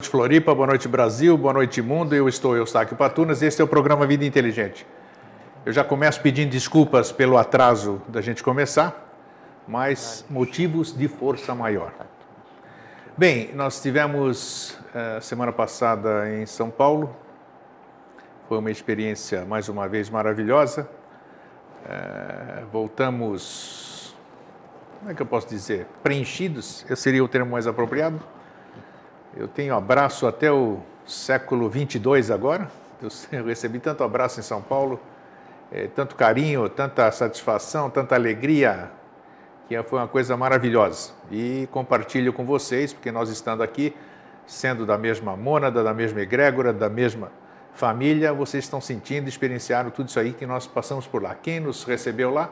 Boa noite, Floripa, boa noite, Brasil, boa noite, mundo. Eu sou Eustáquio Patunas e este é o programa Vida Inteligente. Eu já começo pedindo desculpas pelo atraso da gente começar, mas motivos de força maior. Bem, nós tivemos semana passada em São Paulo, foi uma experiência mais uma vez maravilhosa. Voltamos, como é que eu posso dizer, preenchidos, esse seria o termo mais apropriado. Eu tenho abraço até o século 22 agora. Eu recebi tanto abraço em São Paulo, tanto carinho, tanta satisfação, tanta alegria, que foi uma coisa maravilhosa. E compartilho com vocês, porque nós estando aqui, sendo da mesma mônada, da mesma egrégora, da mesma família, vocês estão sentindo, experienciaram tudo isso aí que nós passamos por lá. Quem nos recebeu lá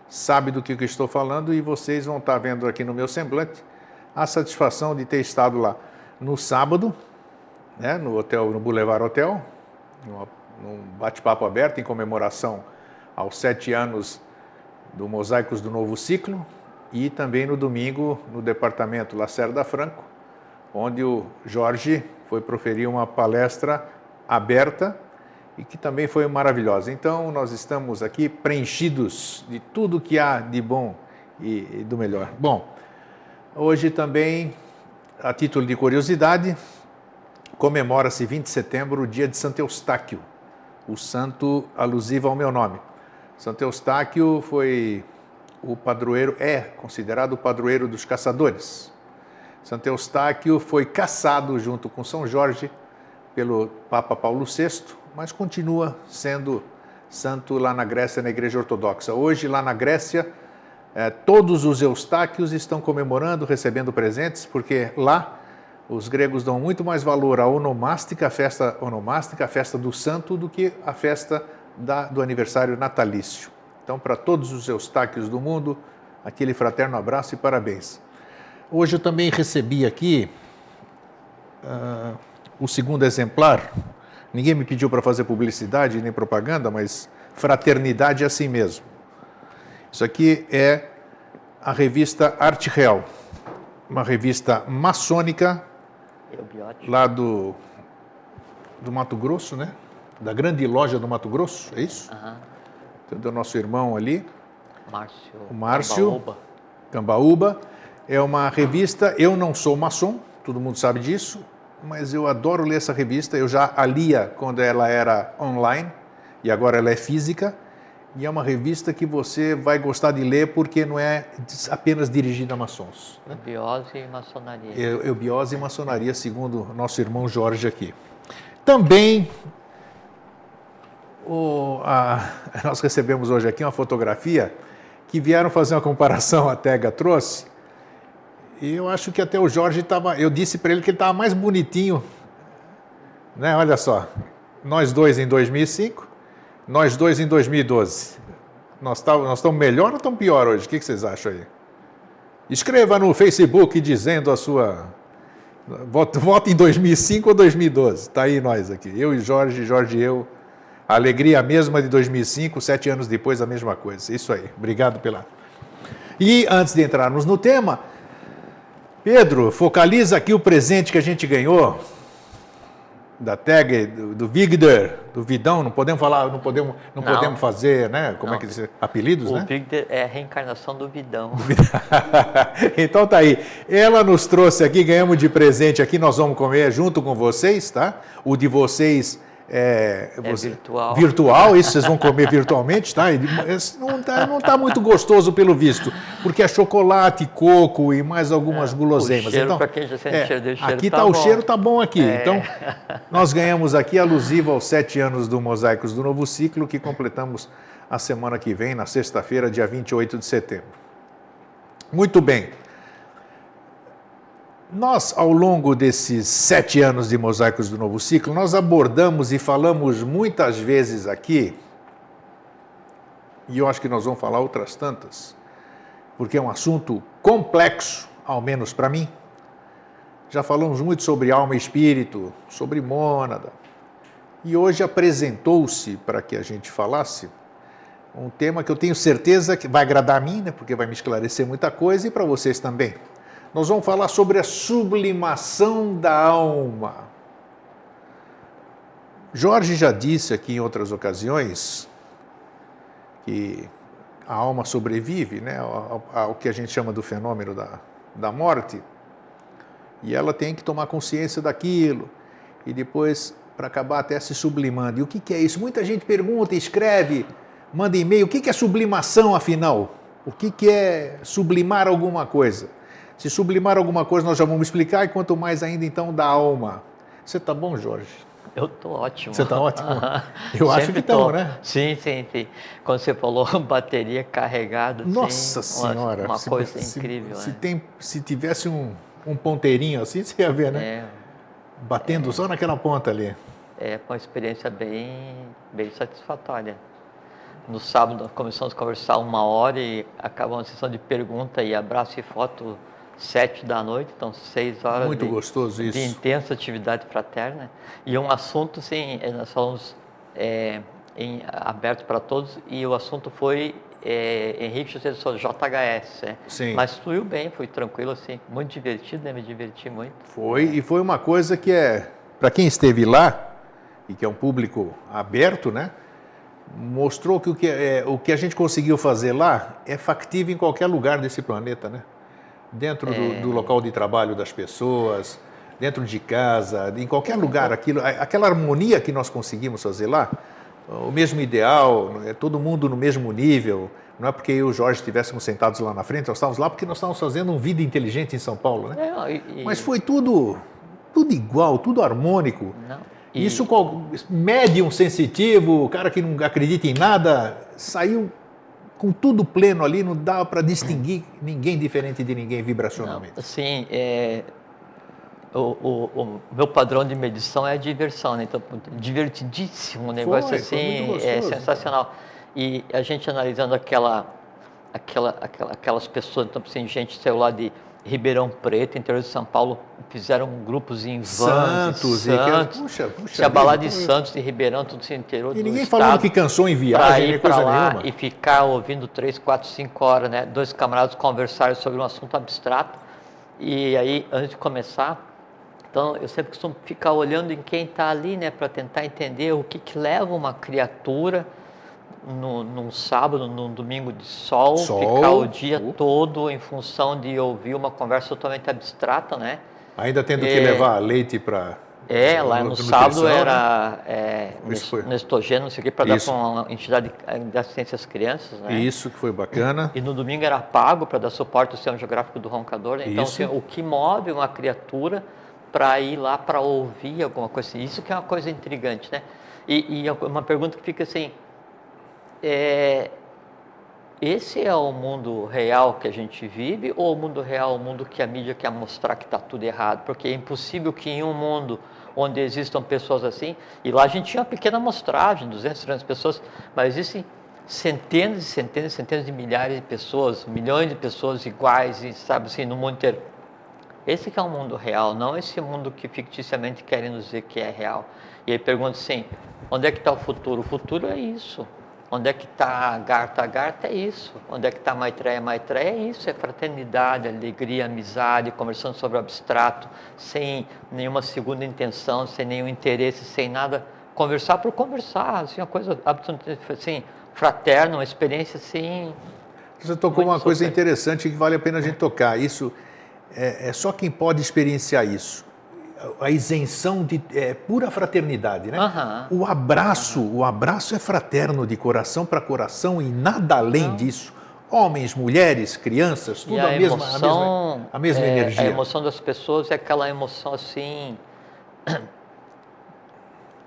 sabe do que eu estou falando e vocês vão estar vendo aqui no meu semblante a satisfação de ter estado lá no sábado, né, no hotel, no Boulevard Hotel, num bate-papo aberto em comemoração aos 7 anos do Mosaicos do Novo Ciclo, e também no domingo no departamento Lacerda Franco, onde o Jorge foi proferir uma palestra aberta e que também foi maravilhosa. Então, nós estamos aqui preenchidos de tudo que há de bom e do melhor. Bom, hoje também, a título de curiosidade, comemora-se 20 de setembro o dia de Santo Eustáquio, o santo alusivo ao meu nome. Santo Eustáquio foi o padroeiro, é considerado o padroeiro dos caçadores. Santo Eustáquio foi caçado junto com São Jorge pelo Papa Paulo VI, mas continua sendo santo lá na Grécia, na Igreja Ortodoxa. Hoje, lá na Grécia, todos os Eustáquios estão comemorando, recebendo presentes, porque lá os gregos dão muito mais valor à onomástica, a festa do santo, do que a festa do aniversário natalício. Então, para todos os Eustáquios do mundo, aquele fraterno abraço e parabéns. Hoje eu também recebi aqui o segundo exemplar. Ninguém me pediu para fazer publicidade nem propaganda, mas fraternidade é assim mesmo. Isso aqui é a revista Arte Real, uma revista maçônica lá do Mato Grosso, né? Da grande loja do Mato Grosso, é isso? Uhum. Do nosso irmão ali, o Márcio Cambaúba. É uma revista, eu não sou maçom, todo mundo sabe disso, mas eu adoro ler essa revista. Eu já a lia quando ela era online e agora ela é física. E é uma revista que você vai gostar de ler porque não é apenas dirigida a maçons. Né? Eubiose e maçonaria. Eubiose e maçonaria, segundo nosso irmão Jorge aqui. Também, nós recebemos hoje aqui uma fotografia que vieram fazer uma comparação, a Tega trouxe, e eu acho que até o Jorge estava, eu disse para ele que ele estava mais bonitinho, né? Olha só, nós dois em 2005, nós dois em 2012. Nós estamos melhor ou estamos pior hoje? O que vocês acham aí? Escreva no Facebook dizendo a sua... Vote em 2005 ou 2012. Está aí nós aqui. Eu e Jorge e eu. A alegria mesma de 2005, 7 anos depois a mesma coisa. Isso aí. Obrigado pela... E antes de entrarmos no tema, Pedro, focaliza aqui o presente que a gente ganhou da Tag, do Vigder, do Vidão, não podemos falar, não podemos fazer, né? Como é que diz? Apelidos, né? O Vigder é a reencarnação do Vidão. Então tá aí. Ela nos trouxe aqui, ganhamos de presente aqui, nós vamos comer junto com vocês, tá? O de vocês é virtual. Virtual, isso vocês vão comer virtualmente, tá? Não tá muito gostoso pelo visto, porque é chocolate, coco e mais algumas guloseimas. O cheiro, então, para quem já sente cheiro, aqui tá o cheiro tá bom aqui. Então, nós ganhamos aqui alusivo aos 7 anos do Mosaicos do Novo Ciclo, que completamos a semana que vem, na sexta-feira, dia 28 de setembro. Muito bem. Nós, ao longo desses 7 anos de Mosaicos do Novo Ciclo, nós abordamos e falamos muitas vezes aqui, e eu acho que nós vamos falar outras tantas, porque é um assunto complexo, ao menos para mim. Já falamos muito sobre alma e espírito, sobre mônada, e hoje apresentou-se, para que a gente falasse, um tema que eu tenho certeza que vai agradar a mim, né, porque vai me esclarecer muita coisa, e para vocês também. Nós vamos falar sobre a sublimação da alma. Jorge já disse aqui em outras ocasiões que a alma sobrevive, né, ao que a gente chama do fenômeno da morte, e ela tem que tomar consciência daquilo, e depois, para acabar até se sublimando. E o que é isso? Muita gente pergunta, escreve, manda e-mail, o que é sublimação, afinal? O que é sublimar alguma coisa? Se sublimar alguma coisa, nós já vamos explicar, e quanto mais ainda, então, da alma. Você está bom, Jorge? Eu estou ótimo. Você está ótimo? Eu acho que estamos, né? Sim. Quando você falou bateria carregada, Nossa assim, Senhora! Uma coisa incrível. Se tivesse um ponteirinho assim, você ia ver, né? Batendo só naquela ponta ali. É uma experiência bem satisfatória. No sábado, nós começamos a conversar 1h e acabou uma sessão de pergunta e abraço e foto 7 da noite, então 6 horas Muito gostoso isso. De intensa atividade fraterna. E um assunto, sim, nós falamos aberto para todos, e o assunto foi Henrique José de Souza, JHS. Sim. Mas fluiu bem, foi tranquilo, assim, muito divertido, né? Me diverti muito. E foi uma coisa que para quem esteve lá, e que é um público aberto, né? Mostrou que o que a gente conseguiu fazer lá é factível em qualquer lugar desse planeta, né? Dentro do local de trabalho das pessoas, dentro de casa, em qualquer lugar, aquela harmonia que nós conseguimos fazer lá, o mesmo ideal, todo mundo no mesmo nível. Não é porque eu e o Jorge estivéssemos sentados lá na frente, nós estávamos lá porque nós estávamos fazendo um Vida Inteligente em São Paulo, né? Mas foi tudo igual, tudo harmônico. Isso, médium sensitivo, o cara que não acredita em nada, saiu com tudo pleno ali, não dava para distinguir ninguém diferente de ninguém vibracionalmente. Não, sim, o meu padrão de medição é a diversão, né? Então, divertidíssimo, um negócio assim, é sensacional. E a gente analisando aquelas pessoas, então, assim, gente saiu lá de Ribeirão Preto, interior de São Paulo, fizeram grupos em Santos, se abalar de Santos, de Ribeirão, tudo esse interior. E ninguém falando que cansou em viagem, nem coisa nenhuma. E ficar ouvindo 3, 4, 5 horas, né? 2 camaradas conversarem sobre um assunto abstrato. E aí, antes de começar, então eu sempre costumo ficar olhando em quem está ali, né? Para tentar entender o que leva uma criatura num sábado, num domingo de sol, ficar o dia todo em função de ouvir uma conversa totalmente abstrata, né? Ainda tendo que levar leite para... lá no sábado era Nestogênio, não sei o que, para dar para uma entidade de assistência às crianças, né? Isso, que foi bacana. E no domingo era pago para dar suporte ao sistema geográfico do roncador, né? Então, assim, o que move uma criatura para ir lá para ouvir alguma coisa assim, isso que é uma coisa intrigante, né? E uma pergunta que fica assim, esse é o mundo real que a gente vive, ou o mundo real, o mundo que a mídia quer mostrar que está tudo errado? Porque é impossível que em um mundo onde existam pessoas assim, e lá a gente tinha uma pequena amostragem, 200, 300 pessoas, mas existem centenas e centenas e centenas de milhares de pessoas, milhões de pessoas iguais, e, sabe assim, no mundo inteiro. Esse que é o mundo real, não esse mundo que ficticiamente querem nos dizer que é real. E aí pergunta assim, onde é que está o futuro? O futuro é isso. Onde é que está a Agartha é isso. Onde é que está a Maitreya é isso. É fraternidade, alegria, amizade, conversando sobre o abstrato, sem nenhuma segunda intenção, sem nenhum interesse, sem nada. Conversar por conversar, assim, uma coisa absolutamente assim, fraterna, uma experiência assim. Você tocou uma coisa interessante que vale a pena a gente tocar. Isso é só quem pode experienciar isso. A isenção de pura fraternidade, né? O abraço é fraterno de coração para coração e nada além disso. Homens, mulheres, crianças, tudo a mesma energia. A emoção das pessoas é aquela emoção assim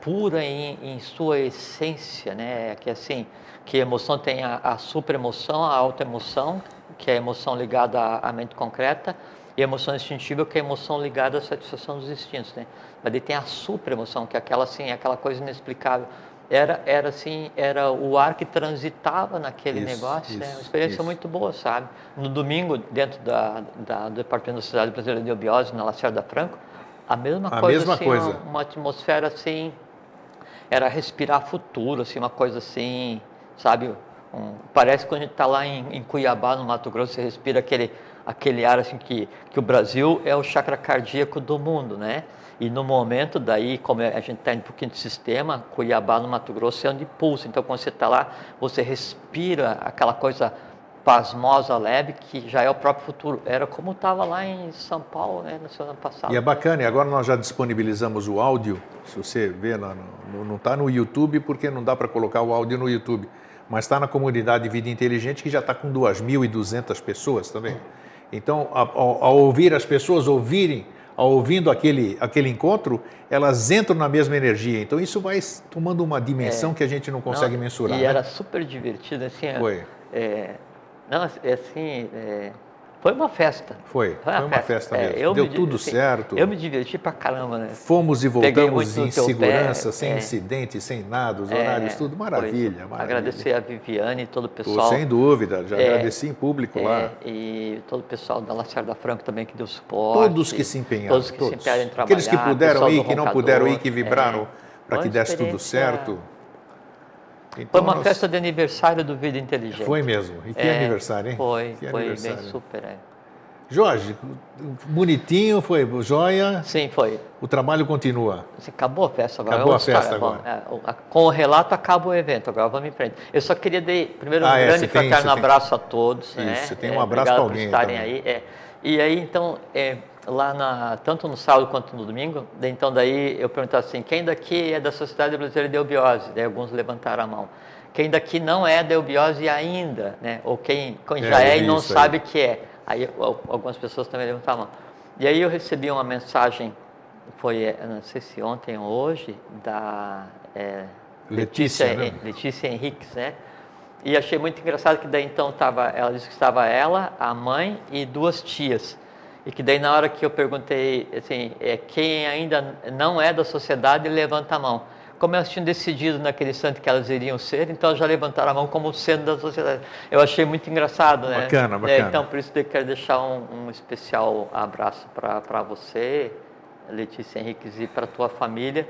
pura em sua essência, né? Que assim, que a emoção tem a supraemoção, a autoemoção, que é a emoção ligada à mente concreta, e a emoção instintiva, que é a emoção ligada à satisfação dos instintos, né? Mas daí tem a supraemoção, que é aquela assim, aquela coisa inexplicável. Era o ar que transitava naquele negócio, né? Uma experiência muito boa, sabe? No domingo, dentro do Departamento da Sociedade Brasileira de Eubiose, na Lacerda Franco, a mesma coisa. Uma atmosfera assim, era respirar futuro, assim, uma coisa assim, sabe? Parece que quando a gente está lá em Cuiabá, no Mato Grosso, você respira aquele aquele ar assim que o Brasil é o chakra cardíaco do mundo, né? E no momento daí, como a gente está indo para o quinto sistema, Cuiabá no Mato Grosso é onde pulsa. Então quando você está lá, você respira aquela coisa pasmosa, leve, que já é o próprio futuro. Era como estava lá em São Paulo, né, no ano passado. E é bacana, e agora nós já disponibilizamos o áudio, se você vê, não está no YouTube, porque não dá para colocar o áudio no YouTube, mas está na comunidade Vida Inteligente, que já está com 2.200 pessoas também. Então, ao ouvir as pessoas ouvindo aquele encontro, elas entram na mesma energia. Então, isso vai tomando uma dimensão que a gente não consegue mensurar. E né? era super divertido, assim. Foi. Foi uma festa. Foi uma festa mesmo. Deu tudo certo. Eu me diverti pra caramba, né? Fomos e voltamos em segurança, pé, sem incidente, sem nada, os horários, tudo maravilha, maravilha. Agradecer a Viviane e todo o pessoal. Sem dúvida, já agradeci em público lá. E todo o pessoal da Lacerda Franco também que deu suporte. Todos que se empenharam. Todos que se empenharam em trabalhar. Aqueles que puderam ir, que não puderam ir, que vibraram para que desse tudo certo. Então, foi uma festa de aniversário do Vida Inteligente. Foi mesmo. E que aniversário, hein? Foi aniversário. Bem super, Jorge, bonitinho, foi joia. Sim, foi. O trabalho continua. Acabou a festa agora. Acabou a festa agora. Com o relato acaba o evento, agora vamos em frente. Eu só queria dar primeiro um grande fraterno abraço a todos. Isso, né? Você tem um abraço para alguém por estarem aí. E aí, então, lá tanto no sábado quanto no domingo, então daí eu perguntava assim, quem daqui é da Sociedade Brasileira de Eubiose? Daí alguns levantaram a mão. Quem daqui não é da eubiose ainda, né? Ou quem já é e não sabe que é. Aí algumas pessoas também levantaram a mão. E aí eu recebi uma mensagem, não sei se ontem ou hoje, da Letícia Henriques, né? E achei muito engraçado que daí então ela disse que estava ela, a mãe e 2 tias. E que daí na hora que eu perguntei, assim, quem ainda não é da sociedade, levanta a mão. Como elas tinham decidido naquele instante que elas iriam ser, então elas já levantaram a mão como sendo da sociedade. Eu achei muito engraçado, né? Bacana. Então, por isso eu quero deixar um especial abraço para você, Letícia Henriques, e para a tua família.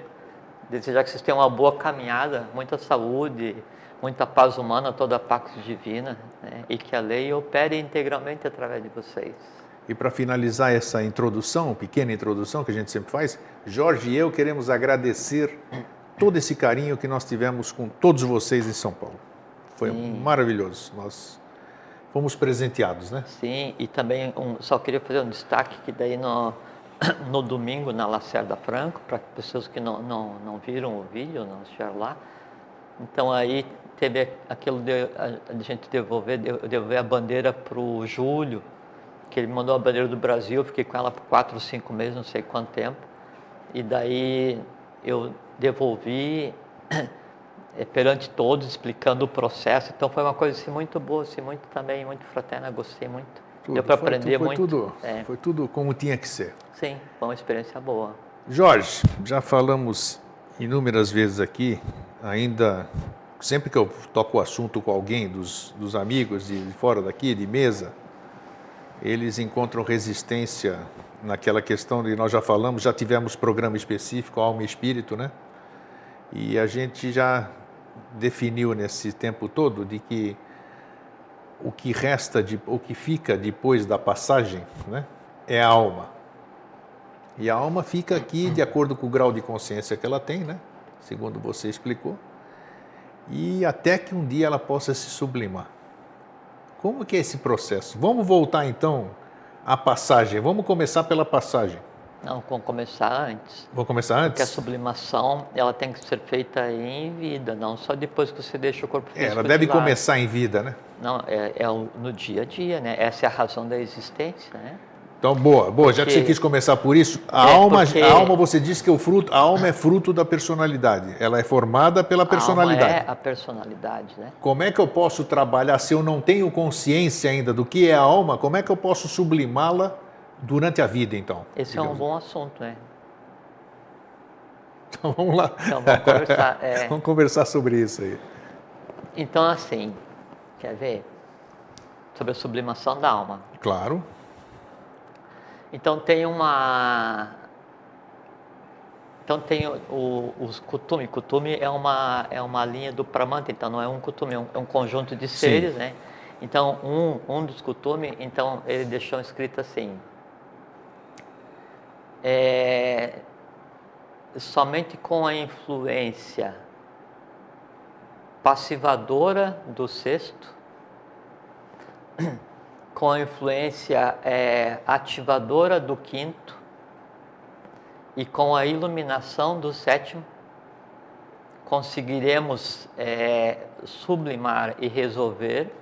Desejar que vocês tenham uma boa caminhada, muita saúde, muita paz humana, toda a pax divina, né? E que a lei opere integralmente através de vocês. E para finalizar essa introdução, pequena introdução que a gente sempre faz, Jorge e eu queremos agradecer todo esse carinho que nós tivemos com todos vocês em São Paulo. Foi maravilhoso. Nós fomos presenteados, né? Sim, e também só queria fazer um destaque que daí no domingo na Lacerda Franco, para pessoas que não viram o vídeo, não estiveram lá. Então aí teve aquilo de a gente devolver a bandeira para o Júlio, que ele mandou a bandeira do Brasil, eu fiquei com ela por 4 ou 5 meses, não sei quanto tempo. E daí eu devolvi perante todos, explicando o processo. Então foi uma coisa assim, muito boa, assim, muito fraterna, gostei muito. Deu para aprender muito. Foi tudo como tinha que ser. Sim, foi uma experiência boa. Jorge, já falamos inúmeras vezes aqui, ainda sempre que eu toco o assunto com alguém dos amigos de fora daqui, de mesa, eles encontram resistência naquela questão de nós já falamos, já tivemos programa específico, Alma e Espírito, né? E a gente já definiu nesse tempo todo de que o que resta, o que fica depois da passagem, né, é a alma. E a alma fica aqui de acordo com o grau de consciência que ela tem, né? Segundo você explicou. E até que um dia ela possa se sublimar. Como que é esse processo? Vamos voltar então à passagem. Vamos começar pela passagem. Não, vamos começar antes. Vamos começar antes? Porque a sublimação, ela tem que ser feita em vida, não só depois que você deixa o corpo físico. Ela deve começar em vida, né? Não, no dia a dia, né? Essa é a razão da existência, né? Então, boa. Já que você quis começar por isso, a alma, você disse que a alma é fruto da personalidade. Ela é formada pela personalidade. A alma é a personalidade, né? Como é que eu posso trabalhar, se eu não tenho consciência ainda do que é a alma, como é que eu posso sublimá-la durante a vida, então? Esse é um bom assunto, né? Então, vamos lá. Então, vamos conversar. Vamos conversar sobre isso aí. Então, assim, quer ver? Sobre a sublimação da alma. Claro. Então tem os Kutumi. Kutumi é uma linha do Pramanta, então não é um Kutumi, é um conjunto de seres, né? Então, um dos Kuthumi, então, ele deixou escrito assim: somente com a influência passivadora do sexto, com a influência ativadora do quinto e com a iluminação do sétimo, conseguiremos sublimar e resolver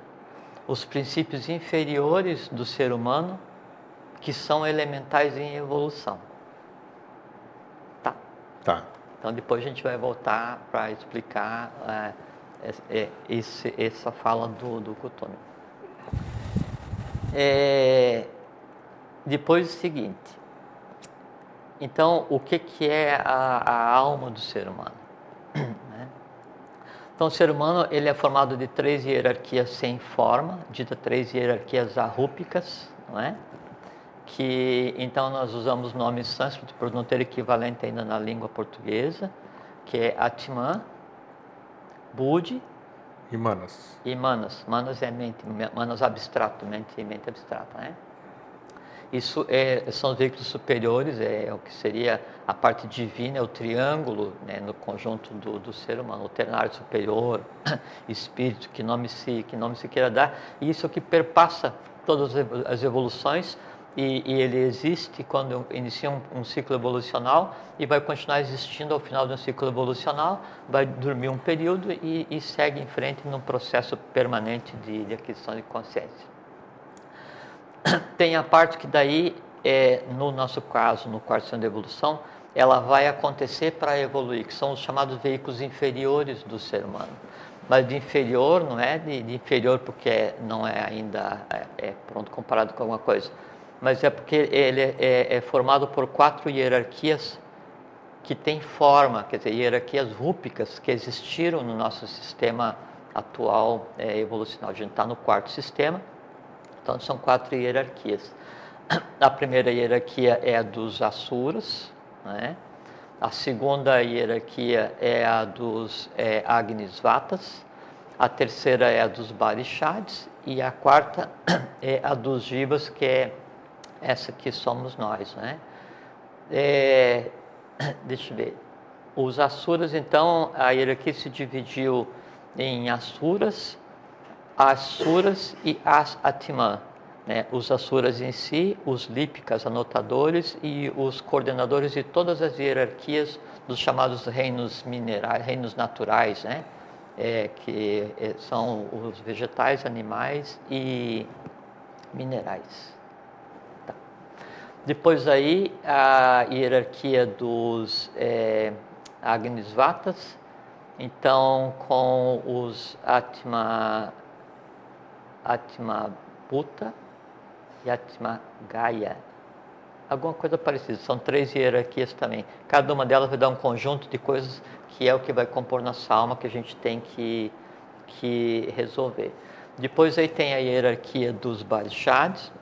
os princípios inferiores do ser humano, que são elementais em evolução. Tá. Então depois a gente vai voltar para explicar essa fala do Kuthumi. Depois o seguinte. Então, o que é a alma do ser humano? Então, o ser humano ele é formado de 3 hierarquias sem forma, dita 3 hierarquias arrúpicas, não é? Que então nós usamos nomes sânscritos por não ter equivalente ainda na língua portuguesa, que é Atman, Buddhi e Manas. E Manas. Manas é mente, Manas abstrato, mente abstrata, né? Isso são os veículos superiores, é o que seria a parte divina, é o triângulo, né, no conjunto do ser humano, o ternário superior, espírito, que nome se queira dar, e isso é o que perpassa todas as evoluções, e ele existe quando inicia um ciclo evolucional e vai continuar existindo ao final de um ciclo evolucional, vai dormir um período e segue em frente num processo permanente de aquisição de consciência. Tem a parte que daí, no nosso caso, no quarto ano de evolução, ela vai acontecer para evoluir, que são os chamados veículos inferiores do ser humano. Mas de inferior, não é de inferior porque não é ainda pronto comparado com alguma coisa, mas é porque ele é formado por 4 hierarquias que têm forma, quer dizer, hierarquias rúpicas que existiram no nosso sistema atual evolucional. A gente está no quarto sistema. Então, são 4 hierarquias. A primeira hierarquia é a dos Asuras, né? A segunda hierarquia é a dos Agnisvatas, a terceira é a dos Barishads e a quarta é a dos Jivas, que é essa que somos nós, né? Deixa eu ver. Os Asuras, então, a hierarquia se dividiu em Asuras, Asuras e As-Atman, né? Os Asuras em si, os Lípicas, anotadores e os coordenadores de todas as hierarquias dos chamados reinos minerais, reinos naturais, né? Que são os vegetais, animais e minerais. Tá. Depois aí a hierarquia dos Agnisvatas, então com os Atma Bhuta e Atma Gaya. Alguma coisa parecida, são 3 hierarquias também. Cada uma delas vai dar um conjunto de coisas que é o que vai compor nossa alma, que a gente tem que resolver. Depois aí tem a hierarquia dos Barishads,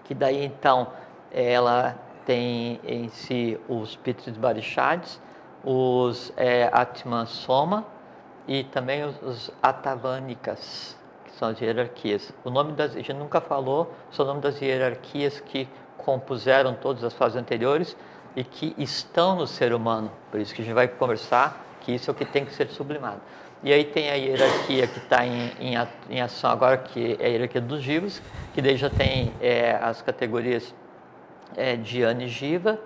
que daí então ela tem em si os Pitris Barishads, os Atman Soma e também os Atavanikas, são as hierarquias. O nome a gente nunca falou sobre o nome das hierarquias que compuseram todas as fases anteriores e que estão no ser humano. Por isso que a gente vai conversar que isso é o que tem que ser sublimado. E aí tem a hierarquia que está em ação agora, que é a hierarquia dos Jivas, que daí já tem as categorias Dhyani Jiva,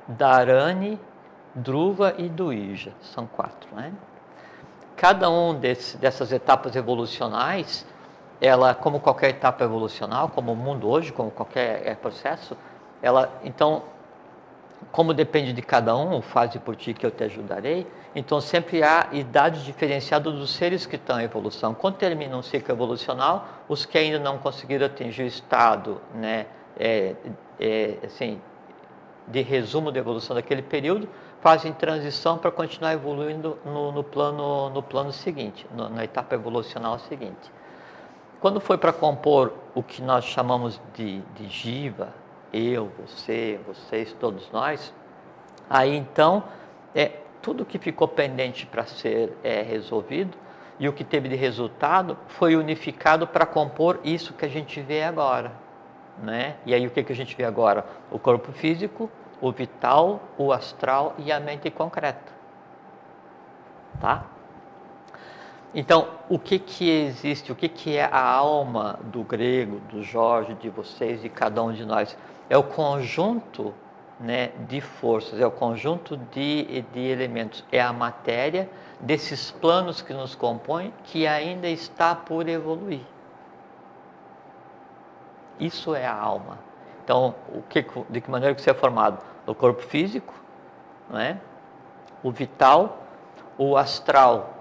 Dharani, Dhruva e Duija. São 4, né? Cada um dessas etapas evolucionais, ela, como qualquer etapa evolucional, como o mundo hoje, como qualquer processo, ela, então, como depende de cada um, faze por ti que eu te ajudarei, então sempre há idades diferenciadas dos seres que estão em evolução. Quando termina um ciclo evolucional, os que ainda não conseguiram atingir o estado, né, assim, de resumo da evolução daquele período, fazem transição para continuar evoluindo no plano seguinte, na etapa evolucional seguinte. Quando foi para compor o que nós chamamos de Jiva, eu, você, vocês, todos nós, aí então tudo que ficou pendente para ser resolvido e o que teve de resultado foi unificado para compor isso que a gente vê agora, né? E aí o que a gente vê agora? O corpo físico, o vital, o astral e a mente concreta, tá? Então, o que existe, o que é a alma do grego, do Jorge, de vocês, de cada um de nós? É o conjunto, né, de forças, é o conjunto de elementos, é a matéria desses planos que nos compõem, que ainda está por evoluir. Isso é a alma. Então, de que maneira que você é formado? O corpo físico, né? O vital, o astral,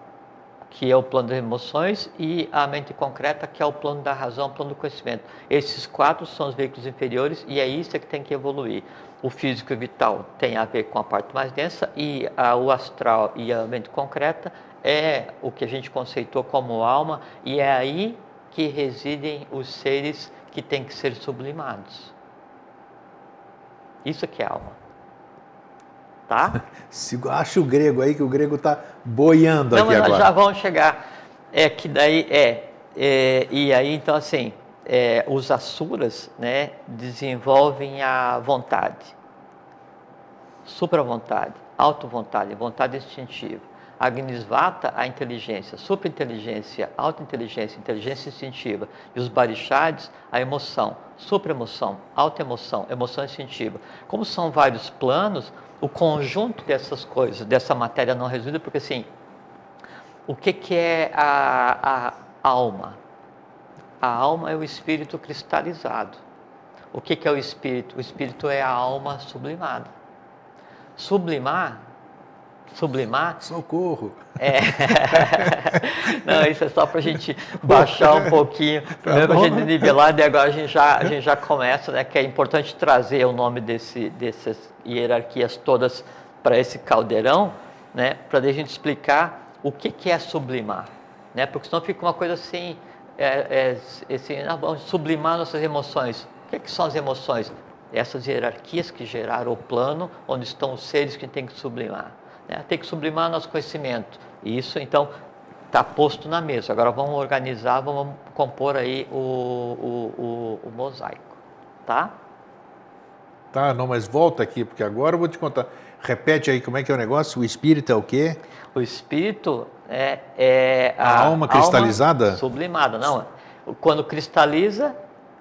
que é o plano das emoções, e a mente concreta, que é o plano da razão, o plano do conhecimento. Esses 4 são os veículos inferiores e é isso que tem que evoluir. O físico e o vital tem a ver com a parte mais densa e o astral e a mente concreta é o que a gente conceitou como alma, e é aí que residem os seres que têm que ser sublimados. Isso que é alma. Tá? Acha o grego aí, que o grego está boiando aqui agora. Não, mas nós já vamos chegar. É que daí e aí então assim, os asuras, né, desenvolvem a vontade, supravontade, auto-vontade, vontade instintiva. Agnisvata, a inteligência, superinteligência, autointeligência, inteligência instintiva. E os Barishads, a emoção, supraemoção, autoemoção, emoção instintiva. Como são vários planos, o conjunto dessas coisas, dessa matéria não resolvida, porque assim, o que é a alma? A alma é o espírito cristalizado. O que é o espírito? O espírito é a alma sublimada. Sublimar. Socorro! Não, isso é só para a gente baixar um pouquinho, primeiro para a gente nivelar, e agora a gente já começa, né, que é importante trazer o nome dessas hierarquias todas para esse caldeirão, né, para a gente explicar o que é sublimar, né, porque senão fica uma coisa assim, vamos sublimar nossas emoções. O que são as emoções? Essas hierarquias que geraram o plano onde estão os seres que tem que sublimar. Tem que sublimar nosso conhecimento. Isso, então, está posto na mesa. Agora vamos organizar, vamos compor aí o mosaico. Tá? Tá, não, mas volta aqui, porque agora eu vou te contar. Repete aí como é que é o negócio. O espírito é o quê? O espírito é a alma cristalizada? Alma sublimada. Não, quando cristaliza,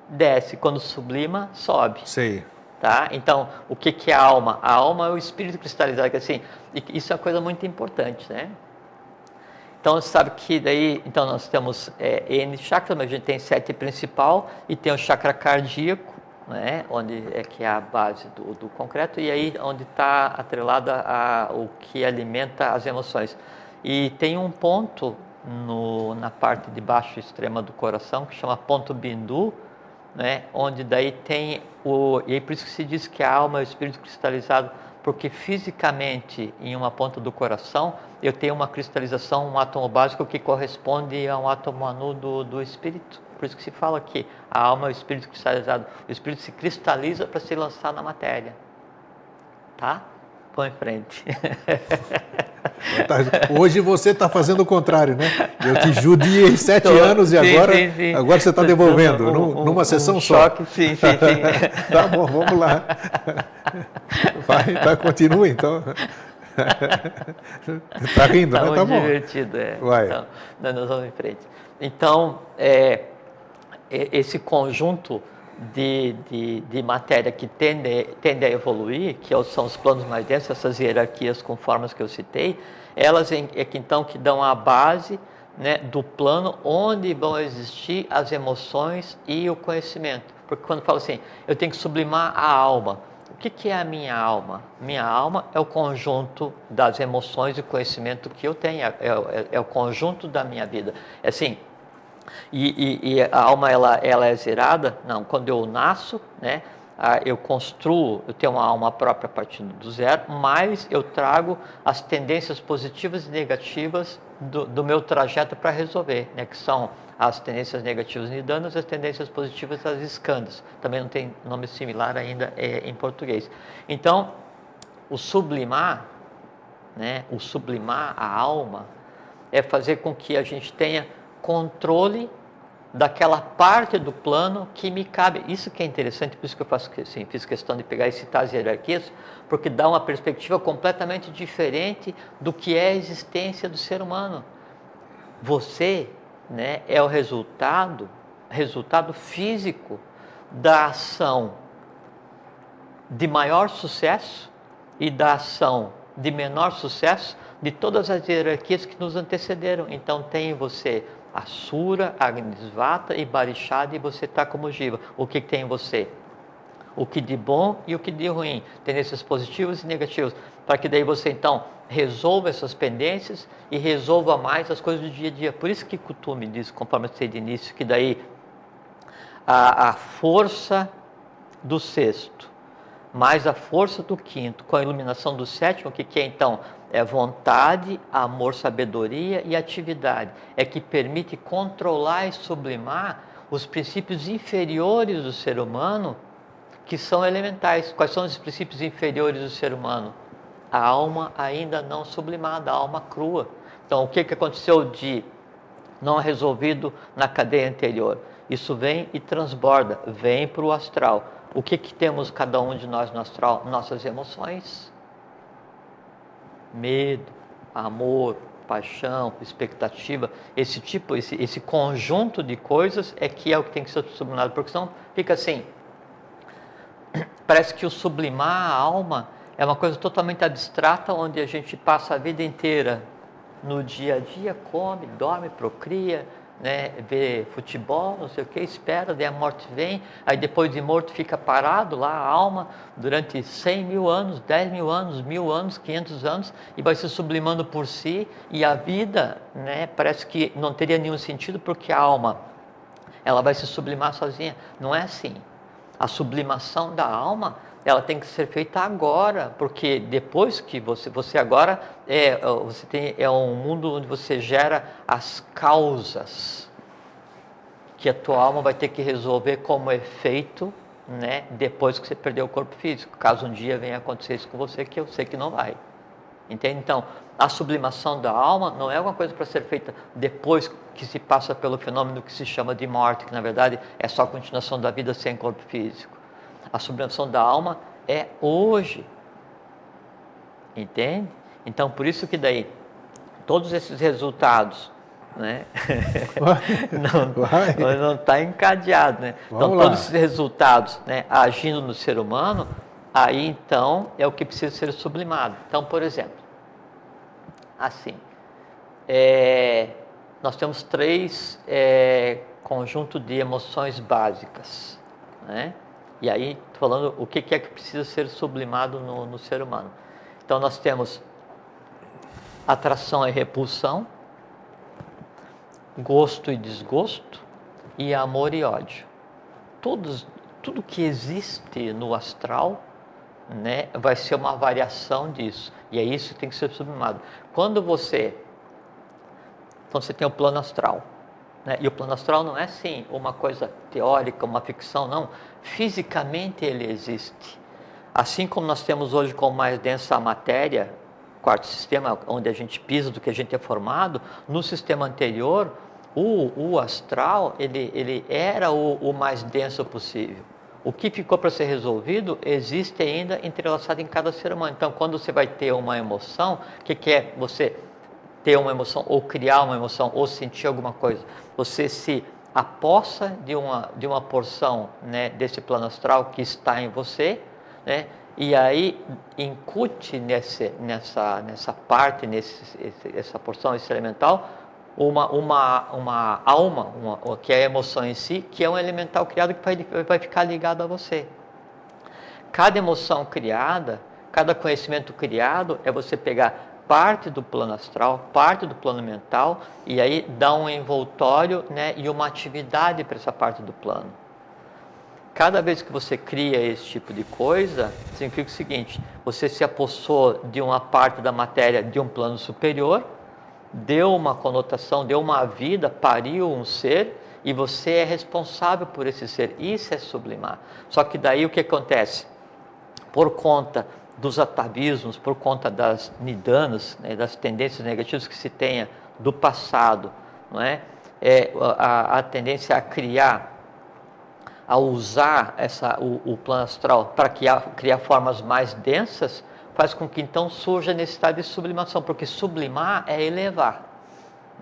desce. Quando sublima, sobe. Sei. Tá? Então, o que é a alma? A alma é o espírito cristalizado, que assim, isso é uma coisa muito importante, né? Então, você sabe que daí, então nós temos N chakras, mas a gente tem 7 principal e tem o chakra cardíaco, né? Onde que é a base do concreto, e aí onde está atrelada o que alimenta as emoções. E tem um ponto na parte de baixo extrema do coração que chama ponto bindu, né, onde daí tem e aí por isso que se diz que a alma é o espírito cristalizado, porque fisicamente em uma ponta do coração eu tenho uma cristalização, um átomo básico que corresponde a um átomo anu do espírito. Por isso que se fala que a alma é o espírito cristalizado. O espírito se cristaliza para se lançar na matéria. Tá? Vamos em frente. Hoje você está fazendo o contrário, né? Eu te judiei 7 anos e agora você está devolvendo numa sessão choque, só. Sim. Tá bom, vamos lá. Vai, continua então. Tá rindo, né? Tá bom. Divertido, Vai. Então, nós vamos em frente. Então, esse conjunto de matéria que tende a evoluir, que são os planos mais densos, essas hierarquias com formas que eu citei, elas que dão a base, né, do plano onde vão existir as emoções e o conhecimento. Porque quando falo assim, eu tenho que sublimar a alma. O que é a minha alma? Minha alma é o conjunto das emoções e conhecimento que eu tenho, é o conjunto da minha vida. É assim. E a alma ela é zerada? Não, quando eu nasço, né, eu construo, eu tenho uma alma própria partindo do zero, mas eu trago as tendências positivas e negativas do meu trajeto para resolver, né, que são as tendências negativas nidanas e as tendências positivas as skandhas. Também não tem nome similar ainda em português. Então, o sublimar a alma, é fazer com que a gente tenha controle daquela parte do plano que me cabe. Isso que é interessante, por isso que eu faço assim, fiz questão de pegar e citar as hierarquias, porque dá uma perspectiva completamente diferente do que é a existência do ser humano. Você, né, é o resultado físico da ação de maior sucesso e da ação de menor sucesso de todas as hierarquias que nos antecederam. Então tem você Asura, Agnisvata e Barishada, e você está como Jiva. O que tem em você? O que de bom e o que de ruim. Tendências positivas e negativas. Para que daí você então resolva essas pendências e resolva mais as coisas do dia a dia. Por isso que Kuthumi diz, conforme eu sei de início, que daí a força do sexto mais a força do quinto, com a iluminação do sétimo, que é então? É vontade, amor, sabedoria e atividade. É que permite controlar e sublimar os princípios inferiores do ser humano, que são elementais. Quais são os princípios inferiores do ser humano? A alma ainda não sublimada, a alma crua. Então, o que aconteceu de não resolvido na cadeia anterior? Isso vem e transborda, vem para o astral. O que temos cada um de nós no astral? Nossas emoções. Medo, amor, paixão, expectativa. Esse conjunto de coisas é o que tem que ser sublimado. Porque senão fica assim. Parece que o sublimar a alma é uma coisa totalmente abstrata, onde a gente passa a vida inteira no dia a dia, come, dorme, procria, né, vê futebol, não sei o que, espera, daí a morte vem, aí depois de morto fica parado lá a alma durante 100 mil anos, 10 mil anos, 1000 anos, 500 anos, e vai se sublimando por si, e a vida, né, parece que não teria nenhum sentido, porque a alma, ela vai se sublimar sozinha. Não é assim. A sublimação da alma, ela tem que ser feita agora, porque depois que você agora é um mundo onde você gera as causas que a tua alma vai ter que resolver como efeito, né, depois que você perdeu o corpo físico. Caso um dia venha acontecer isso com você, que eu sei que não vai. Entende? Então, a sublimação da alma não é uma coisa para ser feita depois que se passa pelo fenômeno que se chama de morte, que na verdade é só a continuação da vida sem corpo físico. A sublimação da alma é hoje. Entende? Então, por isso que daí, todos esses resultados, né? não está encadeado, né? Então, todos esses resultados, né, agindo no ser humano, aí então é o que precisa ser sublimado. Então, por exemplo, assim, nós temos 3 conjuntos de emoções básicas, né? E aí, estou falando o que é que precisa ser sublimado no ser humano. Então, nós temos atração e repulsão, gosto e desgosto, e amor e ódio. Tudo que existe no astral, né, vai ser uma variação disso. E é isso que tem que ser sublimado. Quando você tem o plano astral, né, e o plano astral não é assim uma coisa teórica, uma ficção, não. Fisicamente ele existe. Assim como nós temos hoje com mais densa matéria, quarto sistema, onde a gente pisa do que a gente é formado, no sistema anterior, o astral, ele era o mais denso possível. O que ficou para ser resolvido existe ainda entrelaçado em cada ser humano. Então, quando você vai ter uma emoção, o que é você ter uma emoção, ou criar uma emoção, ou sentir alguma coisa? Você se apossa de uma porção, né, desse plano astral que está em você, né, e aí incute nessa parte, essa porção, esse elemental, uma alma, que é a emoção em si, que é um elemental criado que vai ficar ligado a você. Cada emoção criada, cada conhecimento criado, é você pegar parte do plano astral, parte do plano mental, e aí dar um envoltório, né, e uma atividade para essa parte do plano. Cada vez que você cria esse tipo de coisa, significa o seguinte: você se apossou de uma parte da matéria de um plano superior, deu uma conotação, deu uma vida, pariu um ser, e você é responsável por esse ser. Isso é sublimar. Só que daí o que acontece? Por conta dos atavismos, por conta das nidanas, né, das tendências negativas que se tenha do passado, não é? A tendência a criar, a usar o plano astral para criar formas mais densas, faz com que então surja a necessidade de sublimação, porque sublimar é elevar.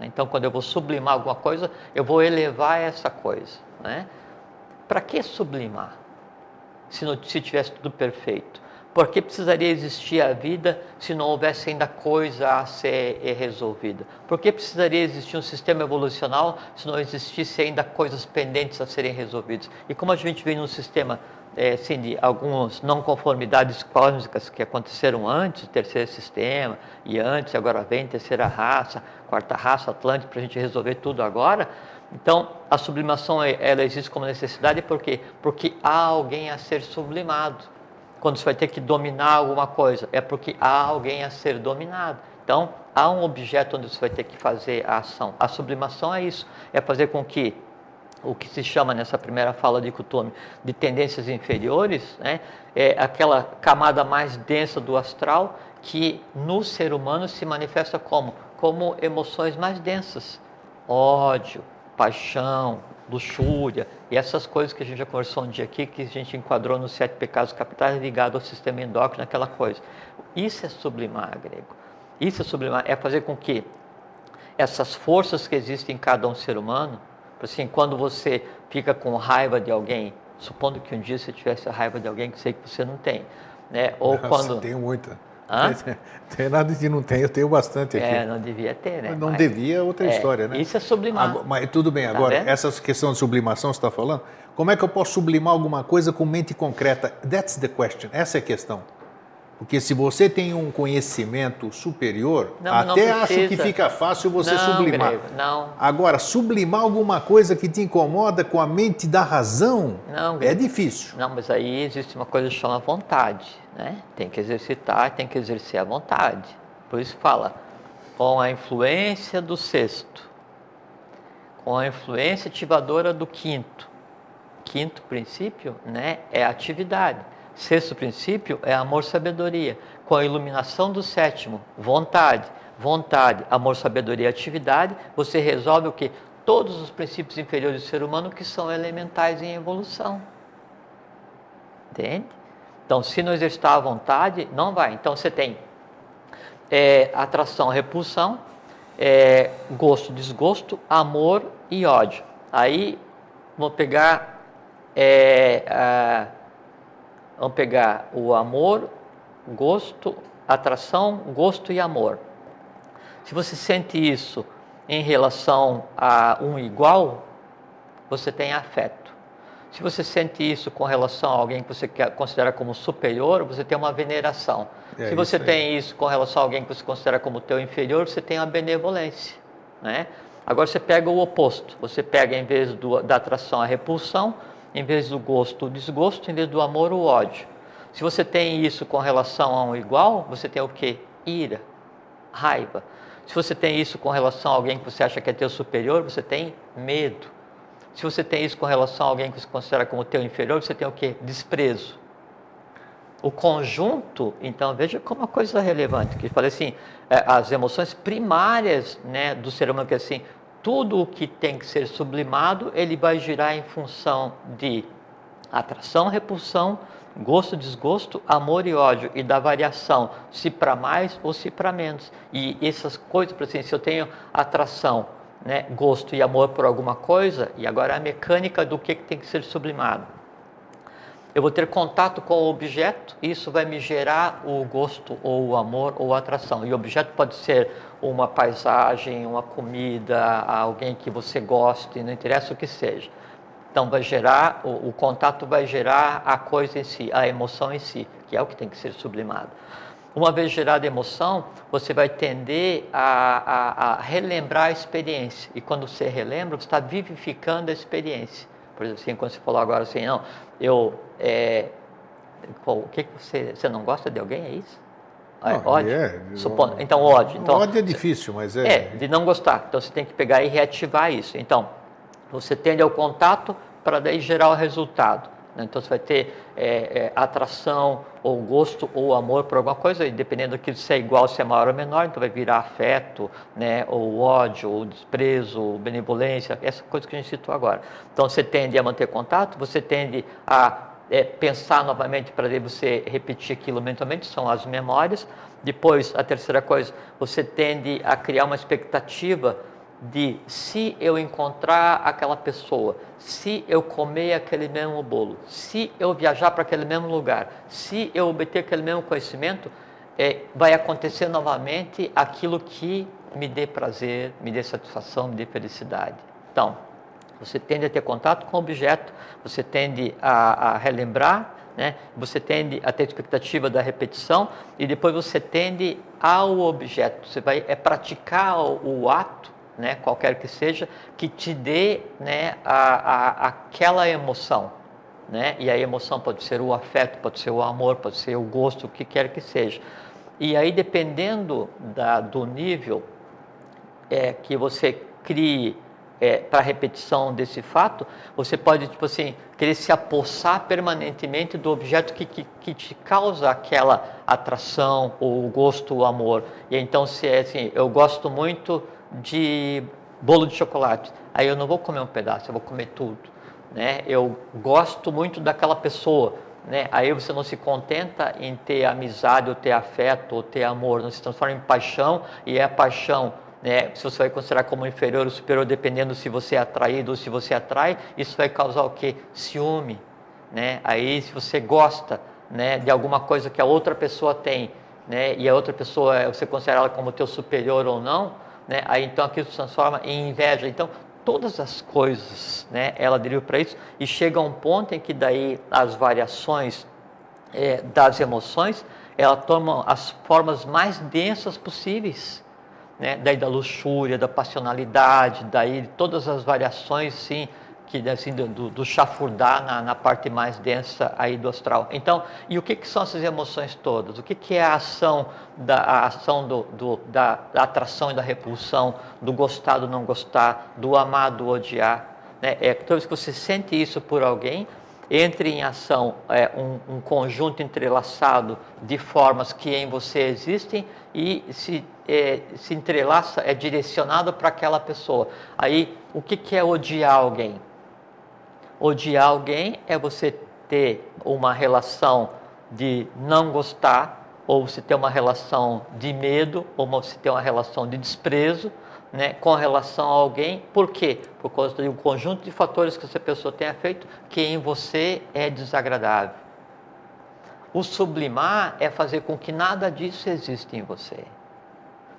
Então, quando eu vou sublimar alguma coisa, eu vou elevar essa coisa, né? Para que sublimar? Se tivesse tudo perfeito? Por que precisaria existir a vida se não houvesse ainda coisa a ser resolvida? Por que precisaria existir um sistema evolucional se não existisse ainda coisas pendentes a serem resolvidas? E como a gente vem num sistema assim, de algumas não conformidades cósmicas que aconteceram antes do terceiro sistema, e antes, agora vem terceira raça, quarta raça, Atlântica, para a gente resolver tudo agora. Então, a sublimação ela existe como necessidade, por quê? Porque há alguém a ser sublimado. Quando você vai ter que dominar alguma coisa, é porque há alguém a ser dominado. Então, há um objeto onde você vai ter que fazer a ação. A sublimação é isso, é fazer com que o que se chama nessa primeira fala de Kuthumi de tendências inferiores, né, é aquela camada mais densa do astral que no ser humano se manifesta como emoções mais densas, ódio, paixão, luxúria e essas coisas que a gente já conversou um dia aqui, que a gente enquadrou nos 7 pecados capitais ligado ao sistema endócrino, aquela coisa. Isso é sublimar, grego. Isso é sublimar, é fazer com que essas forças que existem em cada um ser humano, assim, quando você fica com raiva de alguém, supondo que um dia você tivesse a raiva de alguém que sei que você não tem, né? Ou Nossa, quando... tenho muita. Hã? Tem nada de não tem, eu tenho bastante aqui. Não devia ter, né? Não devia, outra história, né? Isso é sublimar. Mas tudo bem, agora, essa questão de sublimação que você está falando, como é que eu posso sublimar alguma coisa com mente concreta? That's the question, essa é a questão. Porque se você tem um conhecimento superior, até acho que fica fácil você sublimar. Grego, não. Agora, sublimar alguma coisa que te incomoda com a mente da razão é difícil. Não, mas aí existe uma coisa que chama vontade, né? Tem que exercitar, tem que exercer a vontade. Por isso fala, com a influência do sexto, com a influência ativadora do quinto. Quinto princípio, né, é a atividade. Sexto princípio é amor-sabedoria. Com a iluminação do sétimo, vontade. Vontade, amor, sabedoria e atividade, você resolve o quê? Todos os princípios inferiores do ser humano que são elementais em evolução. Entende? Então, se não exercitar a vontade, não vai. Então, você tem atração, repulsão, gosto, desgosto, amor e ódio. Aí, vamos pegar o amor, gosto, atração, gosto e amor. Se você sente isso em relação a um igual, você tem afeto. Se você sente isso com relação a alguém que você considera como superior, você tem uma veneração. Se você tem isso com relação a alguém que você considera como teu inferior, você tem a benevolência, né? Agora você pega o oposto. Você pega, em vez da atração, a repulsão, em vez do gosto, o desgosto, em vez do amor, o ódio. Se você tem isso com relação a um igual, você tem o quê? Ira, raiva. Se você tem isso com relação a alguém que você acha que é teu superior, você tem medo. Se você tem isso com relação a alguém que você considera como teu inferior, você tem o quê? Desprezo. O conjunto, então, veja como uma coisa relevante, que fala assim, as emoções primárias, né, do ser humano, que é assim, tudo o que tem que ser sublimado, ele vai girar em função de atração, repulsão, gosto, desgosto, amor e ódio, e da variação, se para mais ou se para menos. E essas coisas, por assim, se eu tenho atração, né, gosto e amor por alguma coisa, e agora a mecânica do que tem que ser sublimado. Eu vou ter contato com o objeto, e isso vai me gerar o gosto, ou o amor, ou a atração. E o objeto pode ser uma paisagem, uma comida, alguém que você goste, não interessa o que seja. Então, vai gerar, o contato vai gerar a coisa em si, a emoção em si, que é o que tem que ser sublimado. Uma vez gerada a emoção, você vai tender a relembrar a experiência. E quando você relembra, você está vivificando a experiência. Por exemplo, assim, quando você falou agora assim, não, o que você não gosta de alguém, é isso? Ódio? Então, ódio. Então, ódio é difícil, mas de não gostar. Então, você tem que pegar e reativar isso. Então, você tende ao contato para daí gerar o resultado. né? Então você vai ter atração, ou gosto, ou amor por alguma coisa, e dependendo daquilo se é igual, se é maior ou menor, então vai virar afeto, né? Ou ódio, ou desprezo, ou benevolência, essa coisa que a gente citou agora. Então você tende a manter contato, você tende a pensar novamente para você repetir aquilo mentalmente, são as memórias. Depois, a terceira coisa, você tende a criar uma expectativa de se eu encontrar aquela pessoa, se eu comer aquele mesmo bolo, se eu viajar para aquele mesmo lugar, se eu obter aquele mesmo conhecimento, vai acontecer novamente aquilo que me dê prazer, me dê satisfação, me dê felicidade. Então, você tende a ter contato com o objeto, você tende a relembrar, né? Você tende a ter expectativa da repetição e depois você tende ao objeto. Você vai praticar o ato, né? Qualquer que seja, que te dê, né? Aquela emoção, né? E a emoção pode ser o afeto, pode ser o amor, pode ser o gosto, o que quer que seja. E aí, dependendo do nível que você crie para a repetição desse fato, você pode, tipo assim, querer se apossar permanentemente do objeto que te causa aquela atração, ou o gosto, o amor. E então, se é assim, eu gosto muito de bolo de chocolate, aí eu não vou comer um pedaço, eu vou comer tudo, né? Eu gosto muito daquela pessoa, né? Aí você não se contenta em ter amizade, ou ter afeto, ou ter amor, não se transforma em paixão, e é a paixão, se você vai considerar como inferior ou superior, dependendo se você é atraído ou se você atrai, isso vai causar o quê? Ciúme, né? Aí, se você gosta, né, de alguma coisa que a outra pessoa tem, né, e a outra pessoa, você considera ela como teu superior ou não, né, aí então aquilo se transforma em inveja. Então, todas as coisas, né, ela deriva para isso, e chega a um ponto em que daí as variações das emoções, ela toma as formas mais densas possíveis, né? Daí da luxúria, da passionalidade, daí todas as variações, sim, que assim, do chafurdar na parte mais densa aí do astral. Então, e o que são essas emoções todas? O que é a ação da atração e da repulsão, do gostar, do não gostar, do amar, do odiar, né? Toda vez que você sente isso por alguém, entre em ação um conjunto entrelaçado de formas que em você existem e se entrelaça, é direcionado para aquela pessoa. Aí, o que é odiar alguém? Odiar alguém é você ter uma relação de não gostar, ou você ter uma relação de medo, ou você ter uma relação de desprezo, né, com relação a alguém. Por quê? Por causa de um conjunto de fatores que essa pessoa tenha feito que em você é desagradável. O sublimar é fazer com que nada disso exista em você,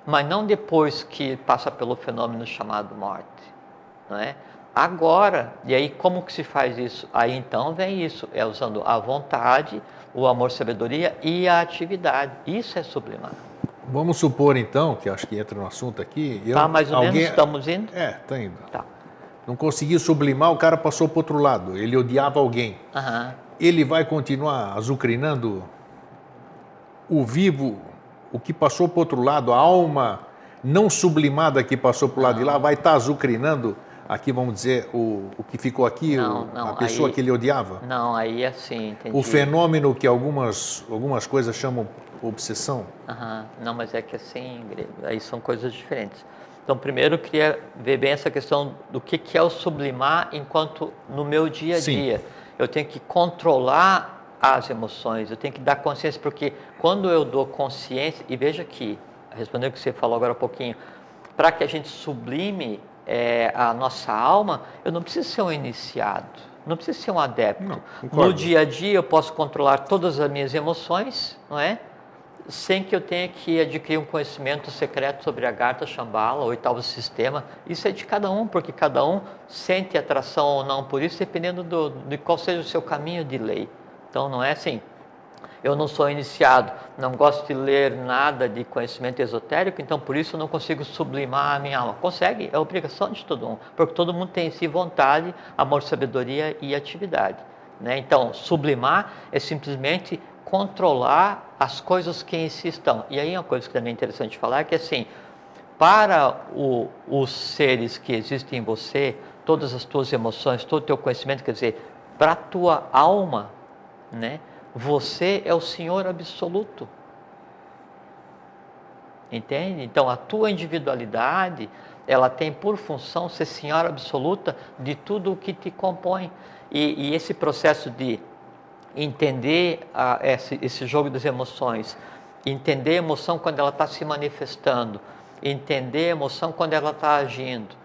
mas não depois que passa pelo fenômeno chamado morte, não é? Agora, e aí como que se faz isso? Aí então vem isso, usando a vontade, o amor, sabedoria e a atividade. Isso é sublimar. Vamos supor então, que acho que entra no assunto aqui... mais ou menos estamos indo? Está indo. Tá. Não conseguiu sublimar, o cara passou para o outro lado, ele odiava alguém. Ele vai continuar azucrinando o vivo, o que passou para o outro lado, a alma não sublimada que passou para o lado de lá, vai estar azucrinando aqui, vamos dizer, o que ficou aqui, a pessoa aí, que ele odiava? Não, aí assim, entendi. O fenômeno que algumas coisas chamam obsessão? Não, mas é que assim, aí são coisas diferentes. Então, primeiro eu queria ver bem essa questão do que é o sublimar enquanto no meu dia a dia. Sim. Eu tenho que controlar as emoções, eu tenho que dar consciência, porque quando eu dou consciência, e veja aqui, respondendo o que você falou agora há pouquinho, para que a gente sublime a nossa alma, eu não preciso ser um iniciado, não preciso ser um adepto. Não, no dia a dia eu posso controlar todas as minhas emoções, não é? Sem que eu tenha que adquirir um conhecimento secreto sobre a Agartha, Shambhala, o oitavo sistema. Isso é de cada um, porque cada um sente atração ou não por isso, dependendo de qual seja o seu caminho de lei. Então não é assim, eu não sou iniciado, não gosto de ler nada de conhecimento esotérico, então por isso eu não consigo sublimar a minha alma. Consegue, é obrigação de todo mundo, porque todo mundo tem em si vontade, amor, sabedoria e atividade, né? Então, sublimar é simplesmente controlar as coisas que em si estão. E aí uma coisa que também é interessante falar é que assim, para os seres que existem em você, todas as tuas emoções, todo o teu conhecimento, quer dizer, para a tua alma, né, você é o Senhor absoluto. Entende? Então, a tua individualidade, ela tem por função ser Senhora absoluta de tudo o que te compõe. E esse processo de entender esse jogo das emoções, entender a emoção quando ela está se manifestando, entender a emoção quando ela está agindo,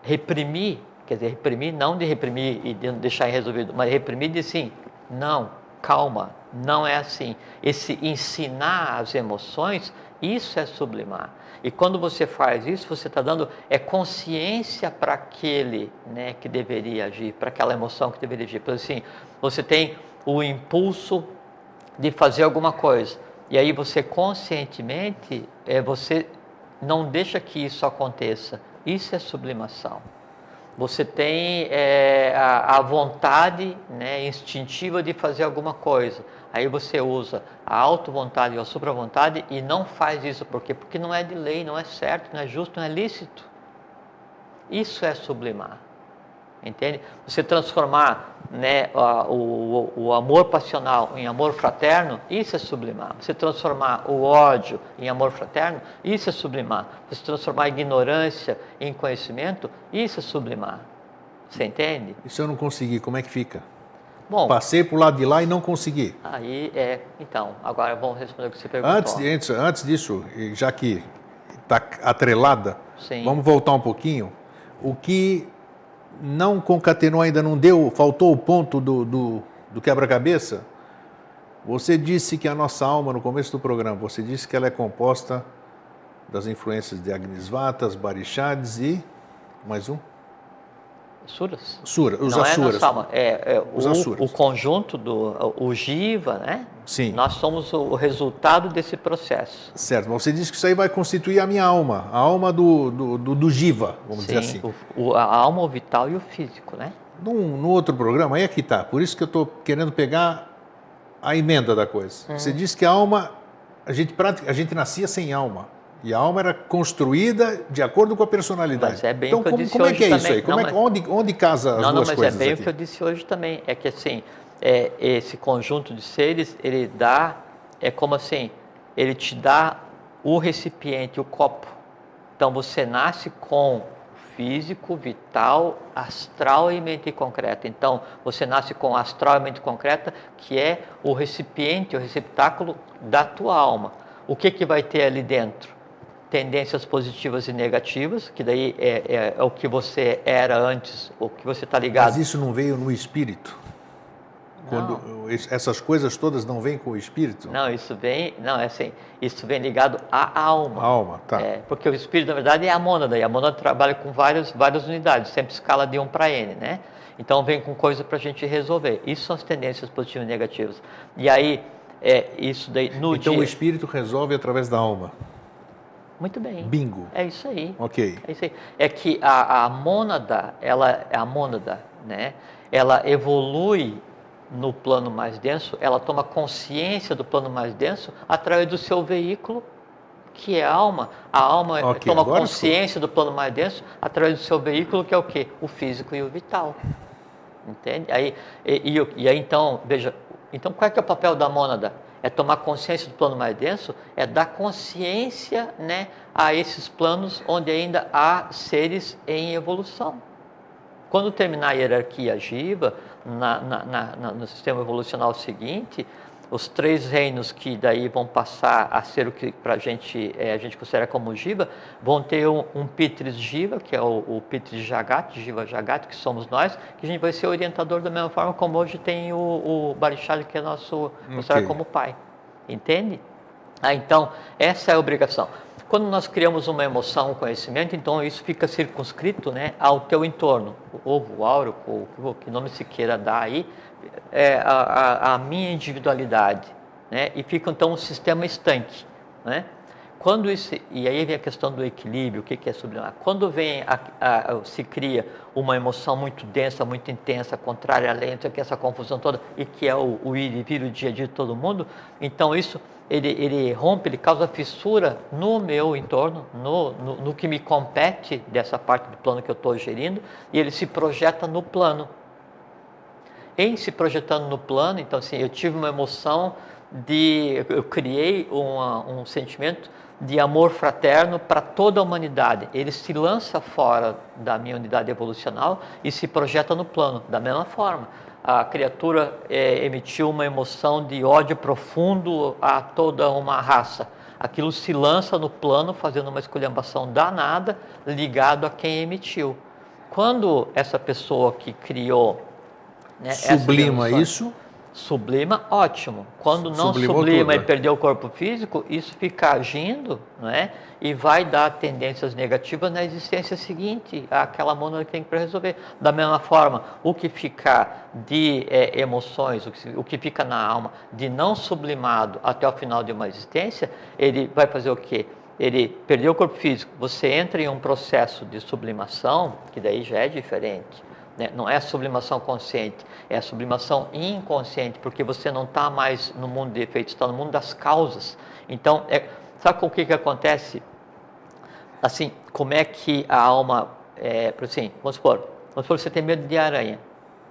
reprimir, quer dizer, reprimir não de reprimir e de deixar irresolvido, mas reprimir de sim, não, calma, não é assim. Esse ensinar as emoções, isso é sublimar. E quando você faz isso, você está dando consciência para aquele, né, que deveria agir, para aquela emoção que deveria agir. Por assim, você tem o impulso de fazer alguma coisa, e aí você conscientemente, você não deixa que isso aconteça. Isso é sublimação. Você tem a vontade, né, instintiva de fazer alguma coisa. Aí você usa a auto-vontade ou a supra-vontade e não faz isso. Por quê? Porque não é de lei, não é certo, não é justo, não é lícito. Isso é sublimar. Entende? Você transformar, né, o amor passional em amor fraterno, isso é sublimar. Você transformar o ódio em amor fraterno, isso é sublimar. Você transformar a ignorância em conhecimento, isso é sublimar. Você entende? E se eu não conseguir, como é que fica? Bom, passei para o lado de lá e não consegui. Aí então, agora vamos responder o que você perguntou. Antes disso, já que está atrelada, Sim. Vamos voltar um pouquinho. O que não concatenou ainda, não deu, faltou o ponto do quebra-cabeça. Você disse que a nossa alma, no começo do programa, você disse que ela é composta das influências de Agnisvatas, Barishads e mais um? Suras. Os não Asuras. É nossa alma, os Asuras. O conjunto o Jiva, né? Sim. Nós somos o resultado desse processo. Certo, mas você disse que isso aí vai constituir a minha alma, a alma do Jiva, vamos Sim, dizer assim. A alma, o vital e o físico, né? No outro programa, aí é que está, por isso que eu estou querendo pegar a emenda da coisa. Você disse que a alma, a gente nascia sem alma. E a alma era construída de acordo com a personalidade. Mas é bem então, o que eu disse como é que é também. isso aí? Onde casa as duas mas coisas é bem aqui? O que eu disse hoje também. É que assim, esse conjunto de seres, ele dá, como assim, ele te dá o recipiente, o copo. Então você nasce com físico, vital, astral e mente concreta. Então você nasce com astral e mente concreta, que é o recipiente, o receptáculo da tua alma. O que vai ter ali dentro? Tendências positivas e negativas, que daí é o que você era antes, o que você está ligado. Mas isso não veio no espírito? Quando essas coisas todas não vêm com o espírito? Não, isso vem ligado à alma. A alma, tá. Porque o espírito, na verdade, é a mônada, e a mônada trabalha com várias unidades, sempre escala de 1 para N, né? Então vem com coisa para a gente resolver. Isso são as tendências positivas e negativas. E aí, isso daí Então o espírito resolve através da alma. Muito bem. Bingo. É isso aí. Ok. É isso aí. É que a mônada, né? Ela evolui no plano mais denso, ela toma consciência do plano mais denso através do seu veículo, que é a alma. A alma toma consciência do plano mais denso através do seu veículo, que é o quê? O físico e o vital. Entende? Aí então, veja, então qual é que é o papel da mônada? É tomar consciência do plano mais denso, é dar consciência, né, a esses planos onde ainda há seres em evolução. Quando terminar a hierarquia Jiva, no sistema evolucional seguinte, os 3 reinos que daí vão passar a ser o que a gente considera como Jiva, vão ter um Pitris Jiva, que é o Pitris Jagat, Jiva Jagat, que somos nós, que a gente vai ser orientador da mesma forma como hoje tem o Barishad, que é nosso considerado como pai. Entende? Então, essa é a obrigação. Quando nós criamos uma emoção, um conhecimento, então isso fica circunscrito, né, ao teu entorno. O ovo, o áurico, o que nome se queira dar aí, a minha individualidade, né, e fica então um sistema estanque, né? Quando isso, e aí vem a questão do equilíbrio, o que é sublimar. Quando se cria uma emoção muito densa, muito intensa, contrária à lei, que essa confusão toda, e que é o ir e vir, o dia a dia de todo mundo, então isso ele rompe, ele causa fissura no meu entorno, no que me compete dessa parte do plano que eu estou gerindo, e ele se projeta no plano. em se projetando no plano. Então, assim, eu tive uma emoção eu criei um sentimento de amor fraterno para toda a humanidade. Ele se lança fora da minha unidade evolucional e se projeta no plano, da mesma forma. A criatura emitiu uma emoção de ódio profundo a toda uma raça. Aquilo se lança no plano, fazendo uma esculhambação danada, ligado a quem emitiu. Quando essa pessoa que criou, né, sublima isso? Sublima, ótimo. Quando não Sublimou sublima tudo. e perdeu o corpo físico, isso fica agindo, né? E vai dar tendências negativas na existência seguinte, àquela mônada que tem para resolver. Da mesma forma, o que ficar de emoções, o que fica na alma de não sublimado até o final de uma existência, ele vai fazer o quê? Ele perdeu o corpo físico, você entra em um processo de sublimação, que daí já é diferente. Não é sublimação consciente, é a sublimação inconsciente, porque você não está mais no mundo de efeitos, está no mundo das causas. Então, sabe o que acontece? Assim, como é que a alma, assim, vamos supor você tem medo de aranha,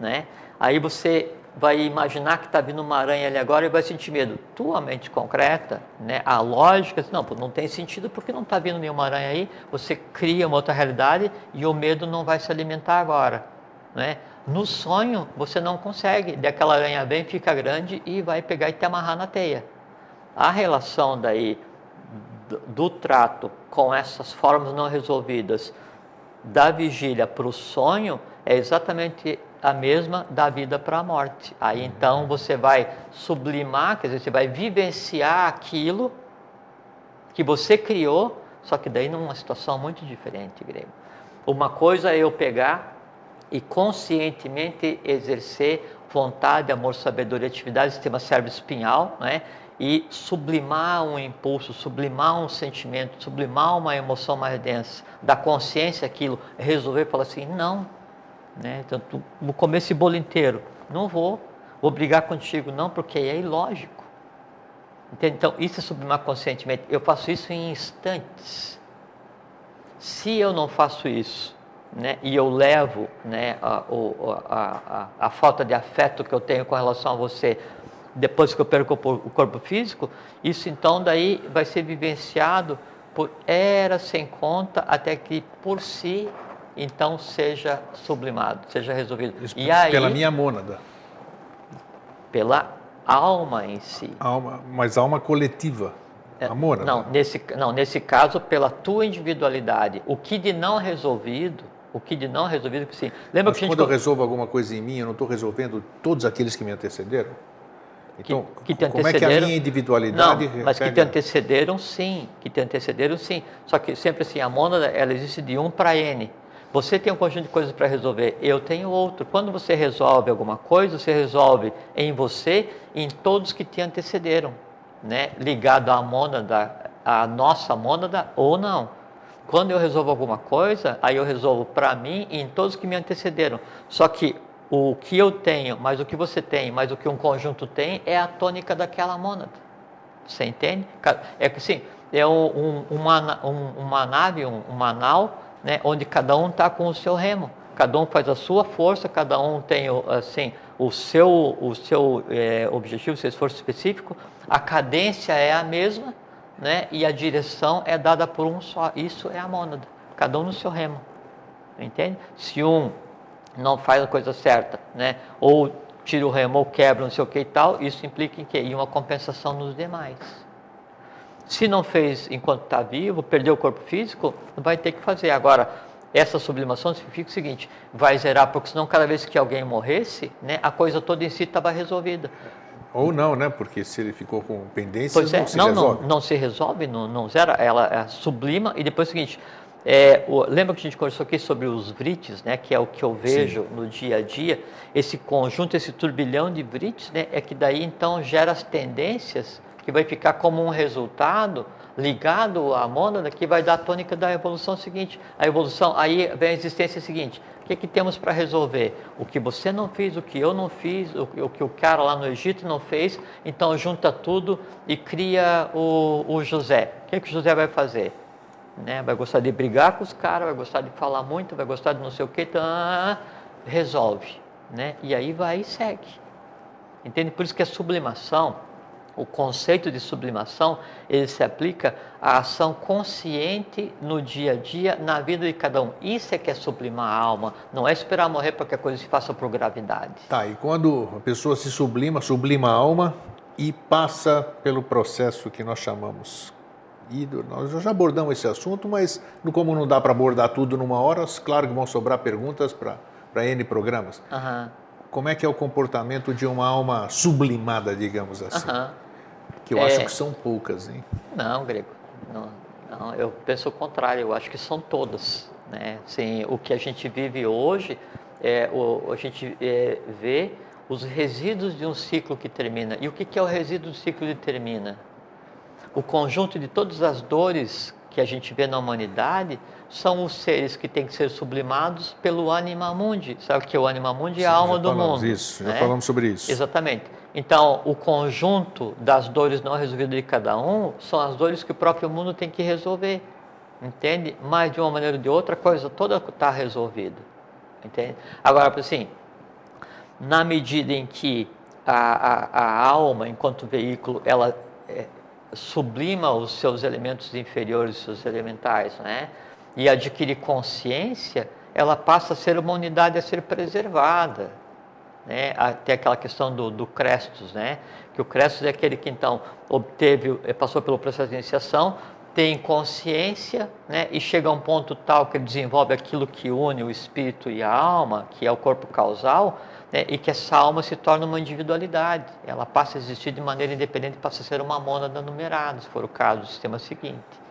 né? Aí você vai imaginar que está vindo uma aranha ali agora e vai sentir medo. Tua mente concreta, né? A lógica, não tem sentido porque não está vindo nenhuma aranha aí, você cria uma outra realidade e o medo não vai se alimentar agora. Né? No sonho você não consegue, daquela aranha vem, fica grande e vai pegar e te amarrar na teia. A relação daí do trato com essas formas não resolvidas da vigília para o sonho é exatamente a mesma da vida para a morte. Aí então você vai sublimar, quer dizer, você vai vivenciar aquilo que você criou, só que daí numa situação muito diferente, Grego. Uma coisa é eu pegar e conscientemente exercer vontade, amor, sabedoria, atividade, sistema cérebro-espinhal, né? E sublimar um impulso, sublimar um sentimento, sublimar uma emoção mais densa, da consciência aquilo, resolver falar assim, não, né? Então, vou comer esse bolo inteiro, não vou brigar contigo, não, porque é ilógico. Entende? Então, isso é sublimar conscientemente. Eu faço isso em instantes. Se eu não faço isso, né, e eu levo, né, a falta de afeto que eu tenho com relação a você depois que eu perco o corpo físico, isso então daí vai ser vivenciado por eras sem conta até que por si então seja sublimado, seja resolvido. Isso e aí, pela minha mônada. Pela alma em si. Mas alma coletiva. A mônada. Nesse caso, pela tua individualidade. O que de não resolvido, sim. Lembra mas que quando eu resolvo alguma coisa em mim, eu não estou resolvendo todos aqueles que me antecederam? Então, que te como é que a minha individualidade... Não, mas que te antecederam, sim. Só que sempre assim, a mônada, ela existe de 1 para N. Você tem um conjunto de coisas para resolver, eu tenho outro. Quando você resolve alguma coisa, você resolve em você e em todos que te antecederam, né? Ligado à mônada, à nossa mônada ou não. Quando eu resolvo alguma coisa, aí eu resolvo para mim e em todos que me antecederam. Só que o que eu tenho, mais o que você tem, mais o que um conjunto tem, é a tônica daquela mônada. Você entende? É que assim, é uma nave, uma nau, né, onde cada um está com o seu remo. Cada um faz a sua força, cada um tem assim, o seu objetivo, o seu esforço específico. A cadência é a mesma, né, e a direção é dada por um só. Isso é a mônada. Cada um no seu remo. Entende? Se um não faz a coisa certa, né, ou tira o remo ou quebra, não sei o que e tal, isso implica em quê? Em uma compensação nos demais. Se não fez enquanto está vivo, perdeu o corpo físico, vai ter que fazer. Agora, essa sublimação significa o seguinte, vai zerar, porque senão cada vez que alguém morresse, né, a coisa toda em si estava resolvida. Ou não, né? Porque se ele ficou com pendências, não se resolve, não zera, ela sublima. E depois é o seguinte, lembra que a gente conversou aqui sobre os vritis, né, que é o que eu vejo Sim. no dia a dia, esse conjunto, esse turbilhão de vritis, né, é que daí então gera as tendências que vai ficar como um resultado ligado à mônada que vai dar a tônica da evolução seguinte. A evolução, aí vem a existência seguinte. O que temos para resolver? O que você não fez, o que eu não fiz, o que o cara lá no Egito não fez, então junta tudo e cria o José. O que o José vai fazer? Né? Vai gostar de brigar com os caras, vai gostar de falar muito, vai gostar de não sei o que, então, resolve. né? E aí vai e segue. Entende? Por isso que a sublimação, o conceito de sublimação, ele se aplica à ação consciente no dia a dia, na vida de cada um. Isso é que é sublimar a alma, não é esperar morrer para que a coisa se faça por gravidade. Tá, e quando a pessoa se sublima a alma e passa pelo processo que nós chamamos, nós já abordamos esse assunto, mas como não dá para abordar tudo numa hora, claro que vão sobrar perguntas para N programas. Como é que é o comportamento de uma alma sublimada, digamos assim? Que eu acho que são poucas, hein? Não, Grego. Não, eu penso o contrário. Eu acho que são todas, né? Assim, o que a gente vive hoje, a gente vê os resíduos de um ciclo que termina. E o que é o resíduo do ciclo que termina? O conjunto de todas as dores que a gente vê na humanidade são os seres que têm que ser sublimados pelo Anima Mundi. Sabe o que é o Anima Mundi? É a alma do mundo. Isso, já falamos sobre isso. Exatamente. Então, o conjunto das dores não resolvidas de cada um são as dores que o próprio mundo tem que resolver. Entende? Mas, de uma maneira ou de outra, a coisa toda está resolvida. Entende? Agora, assim, na medida em que a alma, enquanto veículo, ela sublima os seus elementos inferiores, os seus elementais, né? E adquire consciência, ela passa a ser uma unidade a ser preservada. Né? Tem aquela questão do Crestos, né? Que o Crestos é aquele que então passou pelo processo de iniciação, tem consciência, né? E chega a um ponto tal que ele desenvolve aquilo que une o espírito e a alma, que é o corpo causal, né? E que essa alma se torna uma individualidade, ela passa a existir de maneira independente, passa a ser uma mônada numerada, se for o caso do sistema seguinte.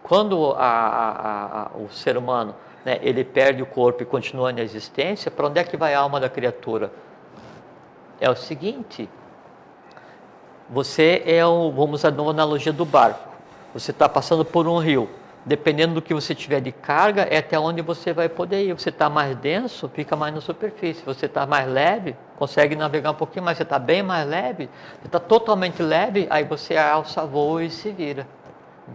Quando o ser humano, né, ele perde o corpo e continua na existência, para onde é que vai a alma da criatura? É o seguinte, você vamos usar uma analogia do barco, você está passando por um rio, dependendo do que você tiver de carga, é até onde você vai poder ir. Você está mais denso, fica mais na superfície, você está mais leve, consegue navegar um pouquinho mais, você está bem mais leve, você está totalmente leve, aí você alça voo e se vira.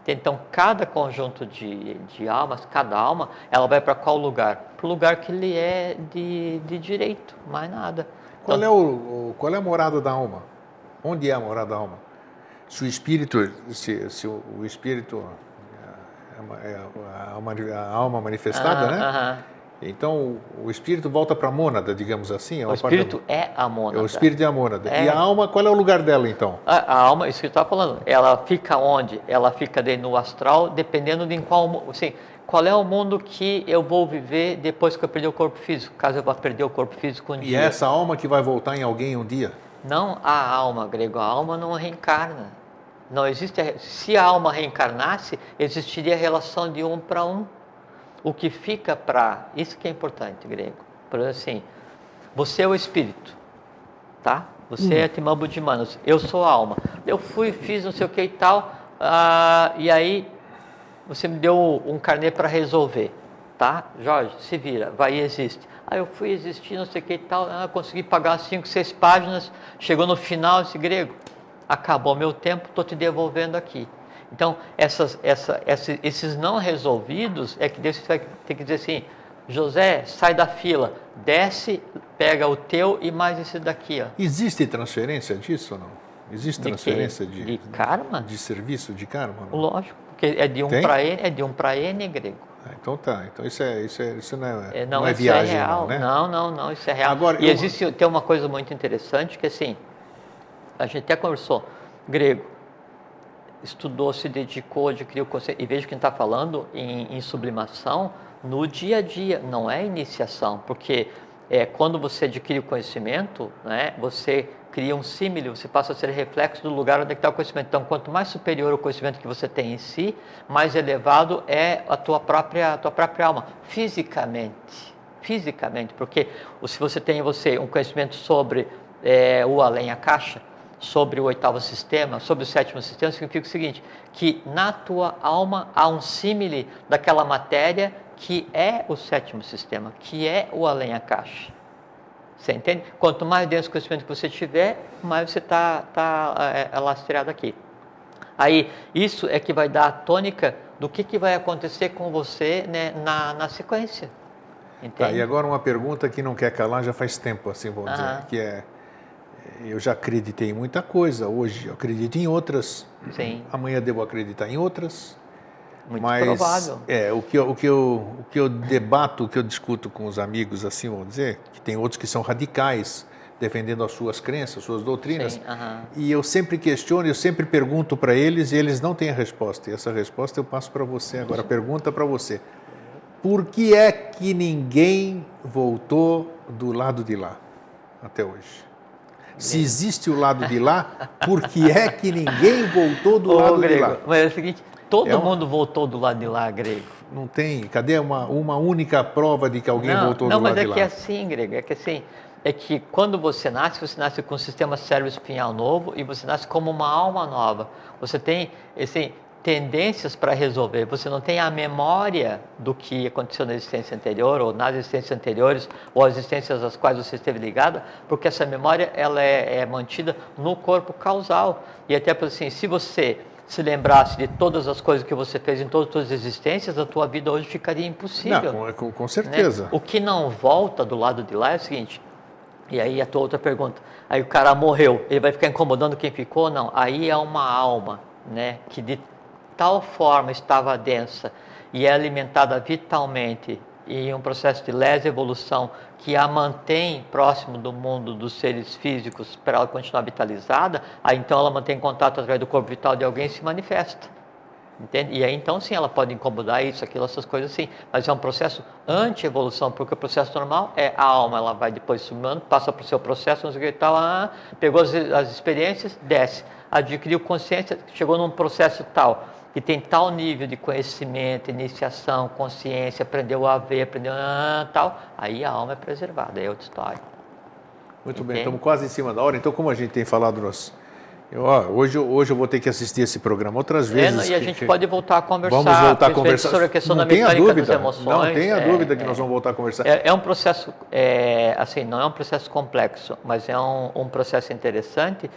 Então, cada conjunto de almas, cada alma, ela vai para qual lugar? Para o lugar que lhe é de direito, mais nada. Qual é a morada da alma? Onde é a morada da alma? Se o espírito, se o espírito é a alma manifestada, né? Então, o espírito volta para a mônada, digamos assim? O espírito é a mônada. O espírito é a mônada. E a alma, qual é o lugar dela, então? A alma, isso que eu estava falando, ela fica onde? Ela fica no astral, dependendo de qual é o mundo que eu vou viver depois que eu perder o corpo físico, caso eu vá perder o corpo físico um dia. E é essa alma que vai voltar em alguém um dia? Não a alma, Grego, a alma não reencarna. Não existe. Se a alma reencarnasse, existiria a relação de um para um. O que fica isso que é importante, Grego. Por exemplo, assim, você é o espírito, tá? Você é Timambu de Manos, eu sou a alma. Eu fiz não sei o que e tal, e aí você me deu um carnê para resolver, tá? Jorge, se vira, vai e existe. Aí eu fui existir, não sei o que e tal, consegui pagar 5, 6 páginas, chegou no final, esse Grego, acabou meu tempo, estou te devolvendo aqui. Então, esses não resolvidos é que Deus vai ter que dizer assim, José, sai da fila, desce, pega o teu e mais esse daqui. Ó. Existe transferência disso ou não? Existe transferência de karma? De serviço, de karma? Não? Lógico, porque é de um para N, Grego. Então tá, então isso não é viagem, é real. Não, né? Não, isso é real. Agora, tem uma coisa muito interessante que assim, a gente até conversou, Grego, estudou, se dedicou, adquiriu conceito, e veja que a gente está falando em sublimação no dia a dia, não é iniciação, porque quando você adquire o conhecimento, né, você cria um símile, você passa a ser reflexo do lugar onde está o conhecimento. Então, quanto mais superior o conhecimento que você tem em si, mais elevado é a tua própria alma, fisicamente, porque se você tem em você um conhecimento sobre o além, a caixa, sobre o 8º sistema, sobre o 7º sistema, significa o seguinte, que na tua alma há um símile daquela matéria que é o 7º sistema, que é o além-a-caixa. Você entende? Quanto mais denso conhecimento que você tiver, mais você está lastreado aqui. Aí, isso é que vai dar a tônica do que vai acontecer com você, né, na sequência. Entende? Tá, e agora uma pergunta que não quer calar já faz tempo, assim, vamos dizer, que é, eu já acreditei em muita coisa, hoje eu acredito em outras, Sim. Amanhã devo acreditar em outras, Muito mas provável. o que eu debato, o que eu discuto com os amigos, assim, vamos dizer, que tem outros que são radicais, defendendo as suas crenças, suas doutrinas, Sim, e eu sempre questiono, eu sempre pergunto para eles e eles não têm a resposta, e essa resposta eu passo para você agora, pergunta para você. Por que é que ninguém voltou do lado de lá até hoje? Se existe o lado de lá, por que é que ninguém voltou do lado de lá? Grego, mas é o seguinte, todo É um- mundo voltou do lado de lá, Grego. Não tem, cadê uma única prova de que alguém Não, voltou não, do mas lado é de que é lá? assim, Grego, é que assim, é que quando você nasce com um sistema cérebro-espinhal novo e você nasce como uma alma nova. Você tem, assim, tendências para resolver. Você não tem a memória do que aconteceu na existência anterior ou nas existências anteriores ou as existências às quais você esteve ligada, porque essa memória ela é mantida no corpo causal. E até por assim, se você se lembrasse de todas as coisas que você fez em todas as suas existências, a tua vida hoje ficaria impossível. Não, com Né? certeza. O que não volta do lado de lá é o seguinte, e aí a tua outra pergunta, aí o cara morreu, ele vai ficar incomodando quem ficou? Não, aí é uma alma, né, que de tal forma estava densa e é alimentada vitalmente em um processo de lesa evolução que a mantém próximo do mundo dos seres físicos para ela continuar vitalizada, aí então ela mantém contato através do corpo vital de alguém e se manifesta. Entende? E aí então sim, ela pode incomodar isso, aquilo, essas coisas sim, mas é um processo anti-evolução, porque o processo normal é a alma, ela vai depois sublimando, passa para o seu processo, não sei o que tal, pegou as experiências, desce, adquiriu consciência, chegou num processo tal, que tem tal nível de conhecimento, iniciação, consciência, aprendeu a ver, aprendeu tal, aí a alma é preservada, aí é outra história. Muito Entende? bem, estamos quase em cima da hora, então como a gente tem falado hoje eu vou ter que assistir esse programa outras vezes. E a gente pode voltar a conversar. Vamos voltar a conversar. Sobre a questão não da tenha mecânica dúvida, das emoções. não tenha dúvida que nós vamos voltar a conversar. É um processo, assim, não é um processo complexo, mas é um processo interessante,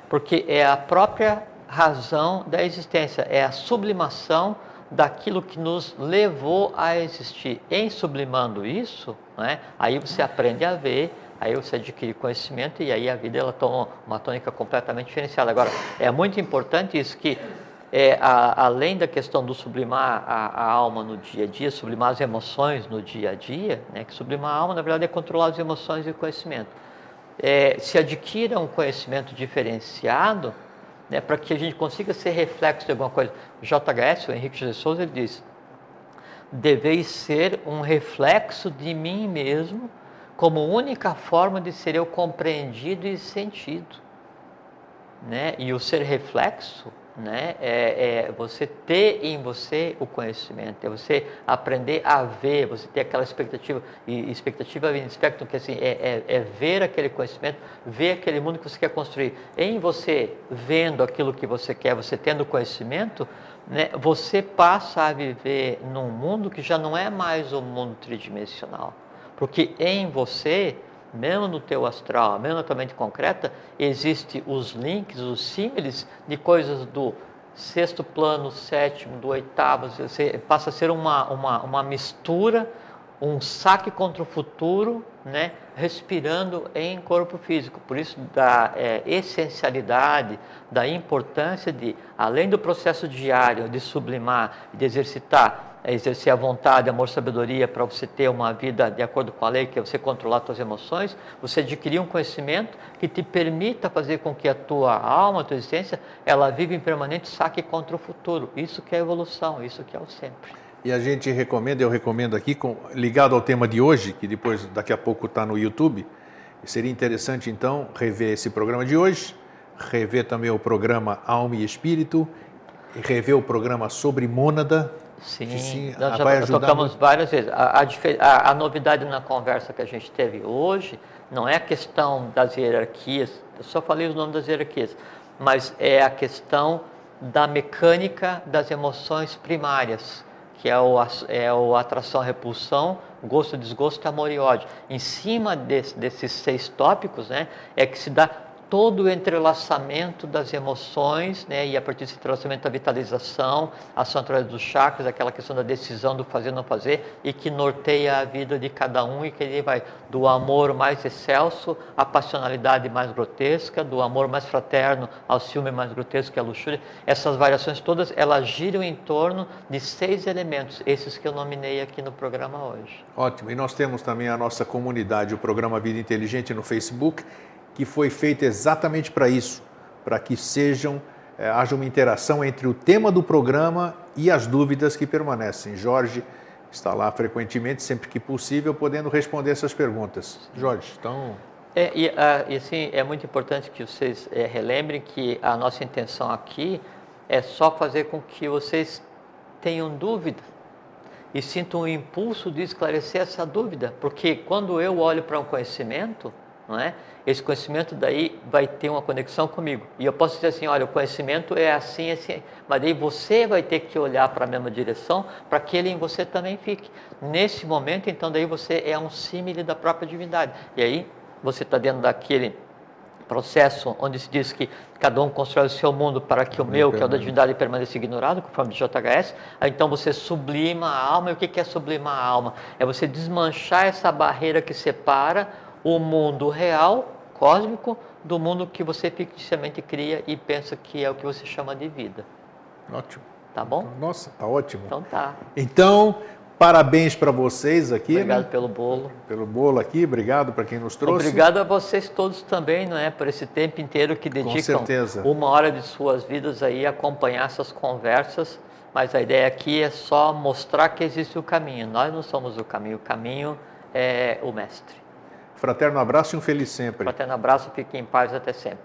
porque é a própria razão da existência, é a sublimação daquilo que nos levou a existir. Em sublimando isso, né, aí você aprende a ver, aí você adquire conhecimento e aí a vida ela toma uma tônica completamente diferenciada. Agora, é muito importante isso que, além da questão do sublimar a alma no dia a dia, sublimar as emoções no dia a dia, né, que sublimar a alma, na verdade, é controlar as emoções e o conhecimento. Se adquira um conhecimento diferenciado, né, para que a gente consiga ser reflexo de alguma coisa. O JHS, o Henrique José Souza, ele diz: deveis ser um reflexo de mim mesmo, como única forma de ser eu compreendido e sentido. Né? E o ser reflexo, né, é você ter em você o conhecimento, é você aprender a ver, você ter aquela expectativa, e expectativa in spectrum, que assim, é ver aquele conhecimento, ver aquele mundo que você quer construir. Em você vendo aquilo que você quer, você tendo conhecimento, né, você passa a viver num mundo que já não é mais um mundo tridimensional, porque em você, mesmo no teu astral, mesmo na tua mente concreta, existem os links, os símiles de coisas do sexto plano, sétimo, do oitavo, você passa a ser uma mistura, um saque contra o futuro, né, respirando em corpo físico. Por isso, da essencialidade, da importância de, além do processo diário de sublimar, de exercer a vontade, amor, sabedoria, para você ter uma vida de acordo com a lei, que é você controlar suas emoções, você adquirir um conhecimento que te permita fazer com que a tua alma, a tua existência, ela viva em permanente saque contra o futuro. Isso que é evolução, isso que é o sempre. E a gente recomenda, eu recomendo aqui, ligado ao tema de hoje, que depois, daqui a pouco está no YouTube, seria interessante então rever esse programa de hoje, rever também o programa Alma e Espírito, e rever o programa sobre mônada. Sim, nós já tocamos várias vezes. A novidade na conversa que a gente teve hoje não é a questão das hierarquias, eu só falei os nomes das hierarquias, mas é a questão da mecânica das emoções primárias, que é o atração, repulsão, gosto, desgosto, amor e ódio. Em cima desses 6 tópicos, né, é que se dá todo o entrelaçamento das emoções, né? E a partir desse entrelaçamento da vitalização, a ação através dos chakras, aquela questão da decisão do fazer ou não fazer, e que norteia a vida de cada um, e que ele vai do amor mais excelso à passionalidade mais grotesca, do amor mais fraterno ao ciúme mais grotesco, que é a luxúria. Essas variações todas, elas giram em torno de 6 elementos, esses que eu nominei aqui no programa hoje. Ótimo. E nós temos também a nossa comunidade, o programa Vida Inteligente no Facebook, que foi feito exatamente para isso, para que haja uma interação entre o tema do programa e as dúvidas que permanecem. Jorge está lá frequentemente, sempre que possível, podendo responder essas perguntas. Jorge, então... Assim, é muito importante que vocês relembrem que a nossa intenção aqui é só fazer com que vocês tenham dúvida e sintam o impulso de esclarecer essa dúvida, porque quando eu olho para um conhecimento, não é? Esse conhecimento daí vai ter uma conexão comigo. E eu posso dizer assim, olha, o conhecimento é assim, assim, mas daí você vai ter que olhar para a mesma direção para que ele em você também fique. Nesse momento, então, daí você é um símile da própria divindade. E aí você está dentro daquele processo onde se diz que cada um constrói o seu mundo para que o meu, que é o da divindade, permaneça ignorado, conforme o JHS. Aí, então você sublima a alma. E o que é sublimar a alma? É você desmanchar essa barreira que separa o mundo real, cósmico, do mundo que você ficticiamente cria e pensa que é o que você chama de vida. Ótimo. Tá bom? Nossa, tá ótimo. Então tá. Então, parabéns para vocês aqui. Obrigado, né? pelo bolo. Pelo bolo aqui, obrigado para quem nos trouxe. Obrigado a vocês todos também, não é? Por esse tempo inteiro que dedicam 1 hora de suas vidas aí a acompanhar essas conversas. Mas a ideia aqui é só mostrar que existe o caminho. Nós não somos o caminho é o mestre. Fraterno abraço e um feliz sempre. Fraterno abraço, fiquem em paz até sempre.